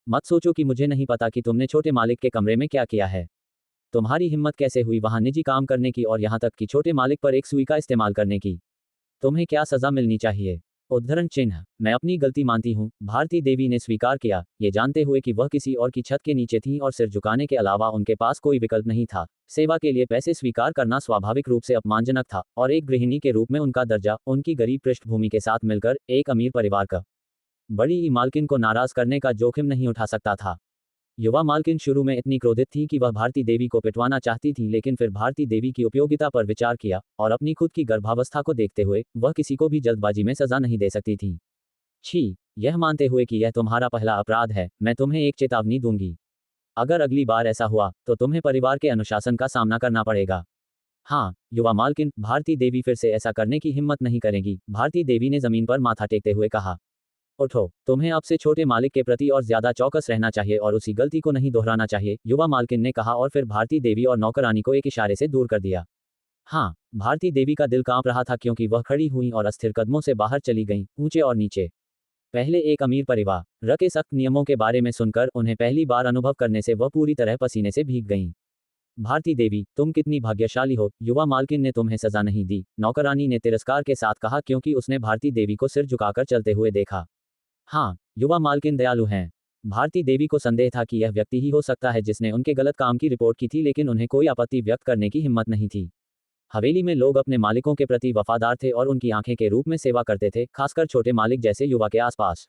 मत सोचो कि मुझे नहीं पता कि तुमने छोटे मालिक के कमरे में क्या किया है। तुम्हारी हिम्मत कैसे हुई वहां निजी काम करने की और यहां तक कि छोटे मालिक पर एक सुई का इस्तेमाल करने की? तुम्हें क्या सजा मिलनी चाहिए? उद्धरण चिन्ह, मैं अपनी गलती मानती हूँ, भारती देवी ने स्वीकार किया, ये जानते हुए कि वह किसी और की छत के नीचे थीं और सिर झुकाने के अलावा उनके पास कोई विकल्प नहीं था। सेवा के लिए पैसे स्वीकार करना स्वाभाविक रूप से अपमानजनक था और एक गृहिणी के रूप में उनका दर्जा उनकी गरीब पृष्ठभूमि के साथ मिलकर एक अमीर परिवार का बड़ी मालकिन को नाराज करने का जोखिम नहीं उठा सकता था। युवा मालकिन शुरू में इतनी क्रोधित थी कि वह भारती देवी को पिटवाना चाहती थी, लेकिन फिर भारती देवी की उपयोगिता पर विचार किया और अपनी खुद की गर्भावस्था को देखते हुए वह किसी को भी जल्दबाजी में सजा नहीं दे सकती थी। छी, यह मानते हुए कि यह तुम्हारा पहला अपराध है, मैं तुम्हें एक चेतावनी दूंगी। अगर अगली बार ऐसा हुआ तो तुम्हें परिवार के अनुशासन का सामना करना पड़ेगा। हाँ, युवा मालकिन, भारती देवी फिर से ऐसा करने की हिम्मत नहीं करेगी, भारती देवी ने जमीन पर माथा टेकते हुए कहा। उठो, तुम्हें अब से छोटे मालिक के प्रति और ज्यादा चौकस रहना चाहिए और उसी गलती को नहीं दोहराना चाहिए, युवा मालकिन ने कहा और फिर भारती देवी और नौकरानी को एक इशारे से दूर कर दिया। हाँ, भारती देवी का दिल कांप रहा था क्योंकि वह खड़ी हुई और अस्थिर कदमों से बाहर चली गईं, ऊंचे और नीचे। पहले एक अमीर परिवार के सख्त नियमों के बारे में सुनकर उन्हें पहली बार अनुभव करने से वह पूरी तरह पसीने से भीग गईं। भारती देवी, तुम कितनी भाग्यशाली हो, युवा मालकिन ने तुम्हें सजा नहीं दी, नौकरानी ने तिरस्कार के साथ कहा क्योंकि उसने भारती देवी को सिर झुकाकर चलते हुए देखा। हाँ, युवा मालकिन दयालु हैं। भारती देवी को संदेह था कि यह व्यक्ति ही हो सकता है जिसने उनके गलत काम की रिपोर्ट की थी, लेकिन उन्हें कोई आपत्ति व्यक्त करने की हिम्मत नहीं थी। हवेली में लोग अपने मालिकों के प्रति वफादार थे और उनकी आंखें के रूप में सेवा करते थे, खासकर छोटे मालिक जैसे युवा के आसपास।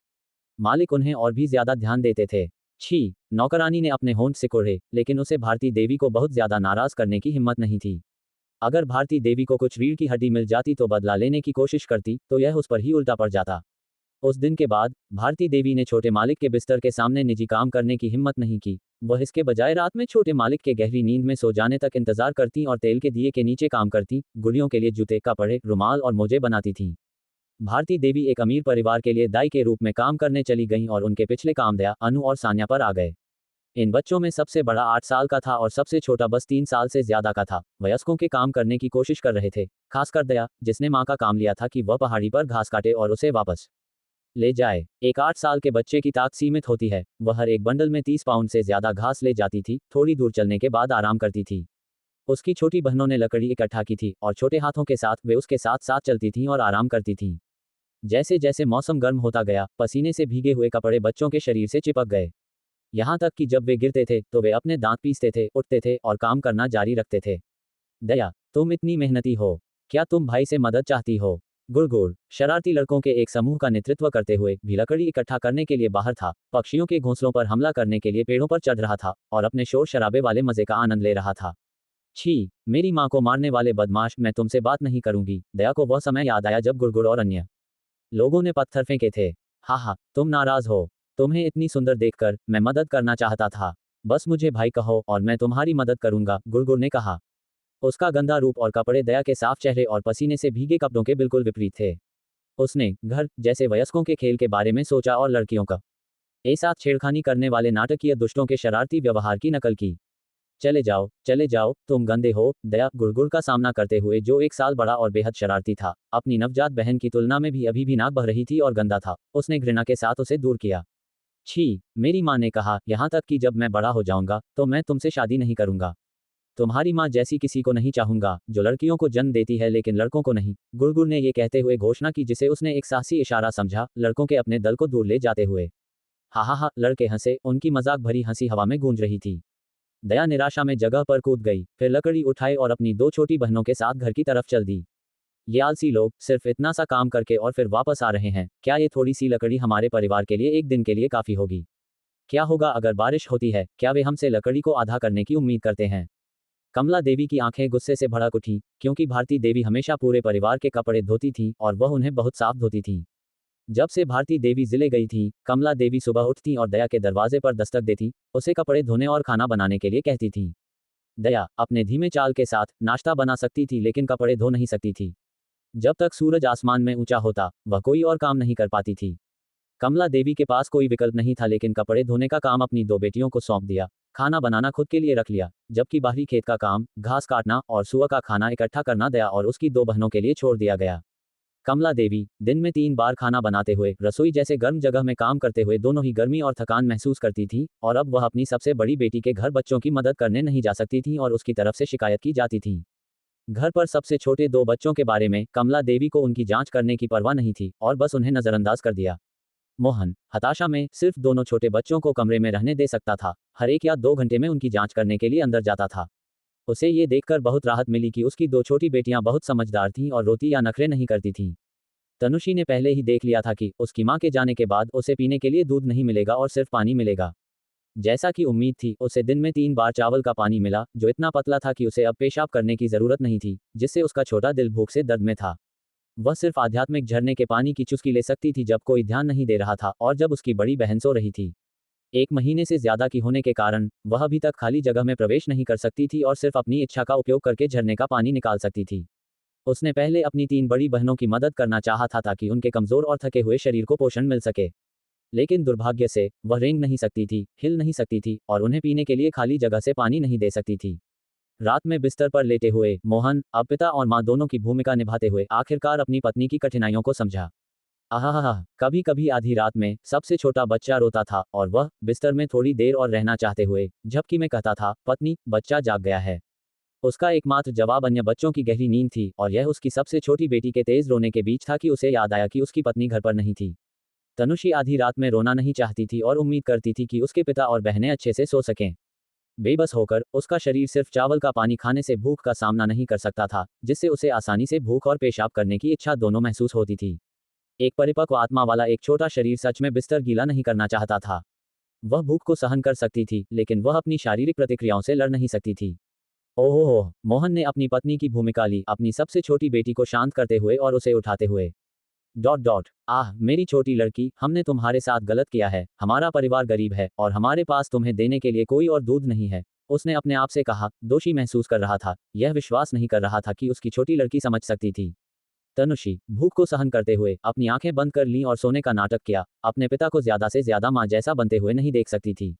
मालिक उन्हें और भी ज्यादा ध्यान देते थे। छी, नौकरानी ने अपने होंठ सिकोड़े, लेकिन उसे भारती देवी को बहुत ज्यादा नाराज करने की हिम्मत नहीं थी। अगर भारती देवी को कुछ रीढ़ की हड्डी मिल जाती तो बदला लेने की कोशिश करती, तो यह उस पर ही उल्टा पड़ जाता। उस दिन के बाद भारती देवी ने छोटे मालिक के बिस्तर के सामने निजी काम करने की हिम्मत नहीं की। वह इसके बजाय रात में छोटे मालिक के गहरी नींद में सो जाने तक इंतजार करती और तेल के दिए के नीचे काम करती, गुड़ियों के लिए जूते, कपड़े, रुमाल और मोजे बनाती थीं। भारती देवी एक अमीर परिवार के लिए दाई के रूप में काम करने चली गईं और उनके पिछले काम दया, अनु और सान्या पर आ गए। इन बच्चों में सबसे बड़ा 8 साल का था और सबसे छोटा बस 3 साल से ज्यादा का था। वयस्कों के काम करने की कोशिश कर रहे थे, खासकर दया, जिसने माँ का काम लिया था कि वह पहाड़ी पर घास काटे और उसे वापस ले जाए। एक 8 साल के बच्चे की ताकत सीमित होती है, वह हर एक बंडल में 30 पाउंड से ज्यादा घास ले जाती थी, थोड़ी दूर चलने के बाद आराम करती थी। उसकी छोटी बहनों ने लकड़ी इकट्ठा की थी और छोटे हाथों के साथ वे उसके साथ साथ चलती थीं और आराम करती थीं। जैसे जैसे मौसम गर्म होता गया, पसीने से भीगे हुए कपड़े बच्चों के शरीर से चिपक गए। यहाँ तक कि जब वे गिरते थे तो वे अपने दांत पीसते थे, उठते थे और काम करना जारी रखते थे। दया, तुम इतनी मेहनती हो, क्या तुम भाई से मदद चाहती हो? गुड़गुड़ शरारती लड़कों के एक समूह का नेतृत्व करते हुए भी लकड़ी इकट्ठा करने के लिए बाहर था, पक्षियों के घोंसलों पर हमला करने के लिए पेड़ों पर चढ़ रहा था और अपने शोर शराबे वाले मजे का आनंद ले रहा था। छी, मेरी माँ को मारने वाले बदमाश, मैं तुमसे बात नहीं करूंगी। दया को वह समय याद आया जब गुड़गुड़ और अन्य लोगों ने पत्थर फेंके थे। हा, तुम नाराज हो। तुम्हें इतनी सुंदर देखकर मैं मदद करना चाहता था। बस मुझे भाई कहो और मैं तुम्हारी मदद करूंगा, गुड़गुड़ ने कहा। उसका गंदा रूप और कपड़े दया के साफ चेहरे और पसीने से भीगे कपड़ों के बिल्कुल विपरीत थे। उसने घर जैसे वयस्कों के खेल के बारे में सोचा और लड़कियों का एक साथ छेड़खानी करने वाले नाटकीय दुष्टों के शरारती व्यवहार की नकल की। चले जाओ, तुम गंदे हो। दया गुड़गुड़ का सामना करते हुए, जो 1 साल बड़ा और बेहद शरारती था, अपनी नवजात बहन की तुलना में भी अभी भी नाक बह रही थी और गंदा था, उसने घृणा के साथ उसे दूर किया। छी, मेरी माँ ने कहा, यहाँ तक कि जब मैं बड़ा हो जाऊंगा तो मैं तुमसे शादी नहीं करूंगा। तुम्हारी माँ जैसी किसी को नहीं चाहूंगा, जो लड़कियों को जन्म देती है लेकिन लड़कों को नहीं, गुड़गुड़ ने ये कहते हुए घोषणा की, जिसे उसने एक साहसी इशारा समझा, लड़कों के अपने दल को दूर ले जाते हुए। हा, लड़के हंसे, उनकी मजाक भरी हंसी हवा में गूंज रही थी। दया निराशा में जगह पर कूद गई, फिर लकड़ी उठाई और अपनी 2 छोटी बहनों के साथ घर की तरफ चल दी। ये आलसी लोग सिर्फ इतना सा काम करके और फिर वापस आ रहे हैं, क्या ये थोड़ी सी लकड़ी हमारे परिवार के लिए एक दिन के लिए काफी होगी? क्या होगा अगर बारिश होती है? क्या वे हमसे लकड़ी को आधा करने की उम्मीद करते हैं? कमला देवी की आंखें गुस्से से भड़क उठी, क्योंकि भारती देवी हमेशा पूरे परिवार के कपड़े धोती थी और वह उन्हें बहुत साफ धोती थी। जब से भारती देवी जिले गई थी, कमला देवी सुबह उठती और दया के दरवाजे पर दस्तक देती, उसे कपड़े धोने और खाना बनाने के लिए कहती थी। दया अपने धीमे चाल के साथ नाश्ता बना सकती थी लेकिन कपड़े धो नहीं सकती थी। जब तक सूरज आसमान में ऊंचा होता, वह कोई और काम नहीं कर पाती थी। कमला देवी के पास कोई विकल्प नहीं था, लेकिन कपड़े धोने का काम अपनी दो बेटियों को सौंप दिया, खाना बनाना खुद के लिए रख लिया, जबकि बाहरी खेत का काम, घास काटना और सुअर का खाना इकट्ठा करना दया और उसकी दो बहनों के लिए छोड़ दिया गया। कमला देवी दिन में 3 बार खाना बनाते हुए, रसोई जैसे गर्म जगह में काम करते हुए दोनों ही गर्मी और थकान महसूस करती थी, और अब वह अपनी सबसे बड़ी बेटी के घर बच्चों की मदद करने नहीं जा सकती थी और उसकी तरफ से शिकायत की जाती थी। घर पर सबसे छोटे 2 बच्चों के बारे में कमला देवी को उनकी जांच करने की परवाह नहीं थी और बस उन्हें नजरअंदाज कर दिया। मोहन हताशा में सिर्फ दोनों छोटे बच्चों को कमरे में रहने दे सकता था, हर 1 या 2 घंटे में उनकी जांच करने के लिए अंदर जाता था। उसे ये देखकर बहुत राहत मिली कि उसकी 2 छोटी बेटियां बहुत समझदार थीं और रोती या नखरे नहीं करती थीं। तनुषी ने पहले ही देख लिया था कि उसकी मां के जाने के बाद उसे पीने के लिए दूध नहीं मिलेगा और सिर्फ पानी मिलेगा। जैसा कि उम्मीद थी, उसे दिन में 3 बार चावल का पानी मिला, जो इतना पतला था कि उसे अब पेशाब करने की जरूरत नहीं थी, जिससे उसका छोटा दिल भूख से दर्द में था। वह सिर्फ आध्यात्मिक झरने के पानी की चुस्की ले सकती थी जब कोई ध्यान नहीं दे रहा था और जब उसकी बड़ी बहन सो रही थी। 1 महीने से ज्यादा की होने के कारण वह अभी तक खाली जगह में प्रवेश नहीं कर सकती थी और सिर्फ अपनी इच्छा का उपयोग करके झरने का पानी निकाल सकती थी। उसने पहले अपनी 3 बड़ी बहनों की मदद करना चाहा था ताकि उनके कमजोर और थके हुए शरीर को पोषण मिल सके, लेकिन दुर्भाग्य से वह रेंग नहीं सकती थी, हिल नहीं सकती थी और उन्हें पीने के लिए खाली जगह से पानी नहीं दे सकती थी। रात में बिस्तर पर लेटे हुए मोहन अब पिता और मां दोनों की भूमिका निभाते हुए आखिरकार अपनी पत्नी की कठिनाइयों को समझा। आहा, कभी कभी आधी रात में सबसे छोटा बच्चा रोता था और वह बिस्तर में थोड़ी देर और रहना चाहते हुए झपकी में कहता था, पत्नी, बच्चा जाग गया है। उसका एकमात्र जवाब अन्य बच्चों की गहरी नींद थी और यह उसकी सबसे छोटी बेटी के तेज रोने के बीच था कि उसे याद आया कि उसकी पत्नी घर पर नहीं थी। तनुषी आधी रात में रोना नहीं चाहती थी और उम्मीद करती थी कि उसके पिता और बहनें अच्छे से सो सकें। बेबस होकर उसका शरीर सिर्फ चावल का पानी खाने से भूख का सामना नहीं कर सकता था, जिससे उसे आसानी से भूख और पेशाब करने की इच्छा दोनों महसूस होती थी। एक परिपक्व आत्मा वाला एक छोटा शरीर सच में बिस्तर गीला नहीं करना चाहता था। वह भूख को सहन कर सकती थी, लेकिन वह अपनी शारीरिक प्रतिक्रियाओं से लड़ नहीं सकती थी। ओहो, मोहन ने अपनी पत्नी की भूमिका ली, अपनी सबसे छोटी बेटी को शांत करते हुए और उसे उठाते हुए। आह मेरी छोटी लड़की, हमने तुम्हारे साथ गलत किया है, हमारा परिवार गरीब है और हमारे पास तुम्हें देने के लिए कोई और दूध नहीं है। उसने अपने आप से कहा, दोषी महसूस कर रहा था, यह विश्वास नहीं कर रहा था कि उसकी छोटी लड़की समझ सकती थी। तनुषी भूख को सहन करते हुए अपनी आंखें बंद कर लीं और सोने का नाटक किया, अपने पिता को ज्यादा से ज्यादा मां जैसा बनते हुए नहीं देख सकती थी।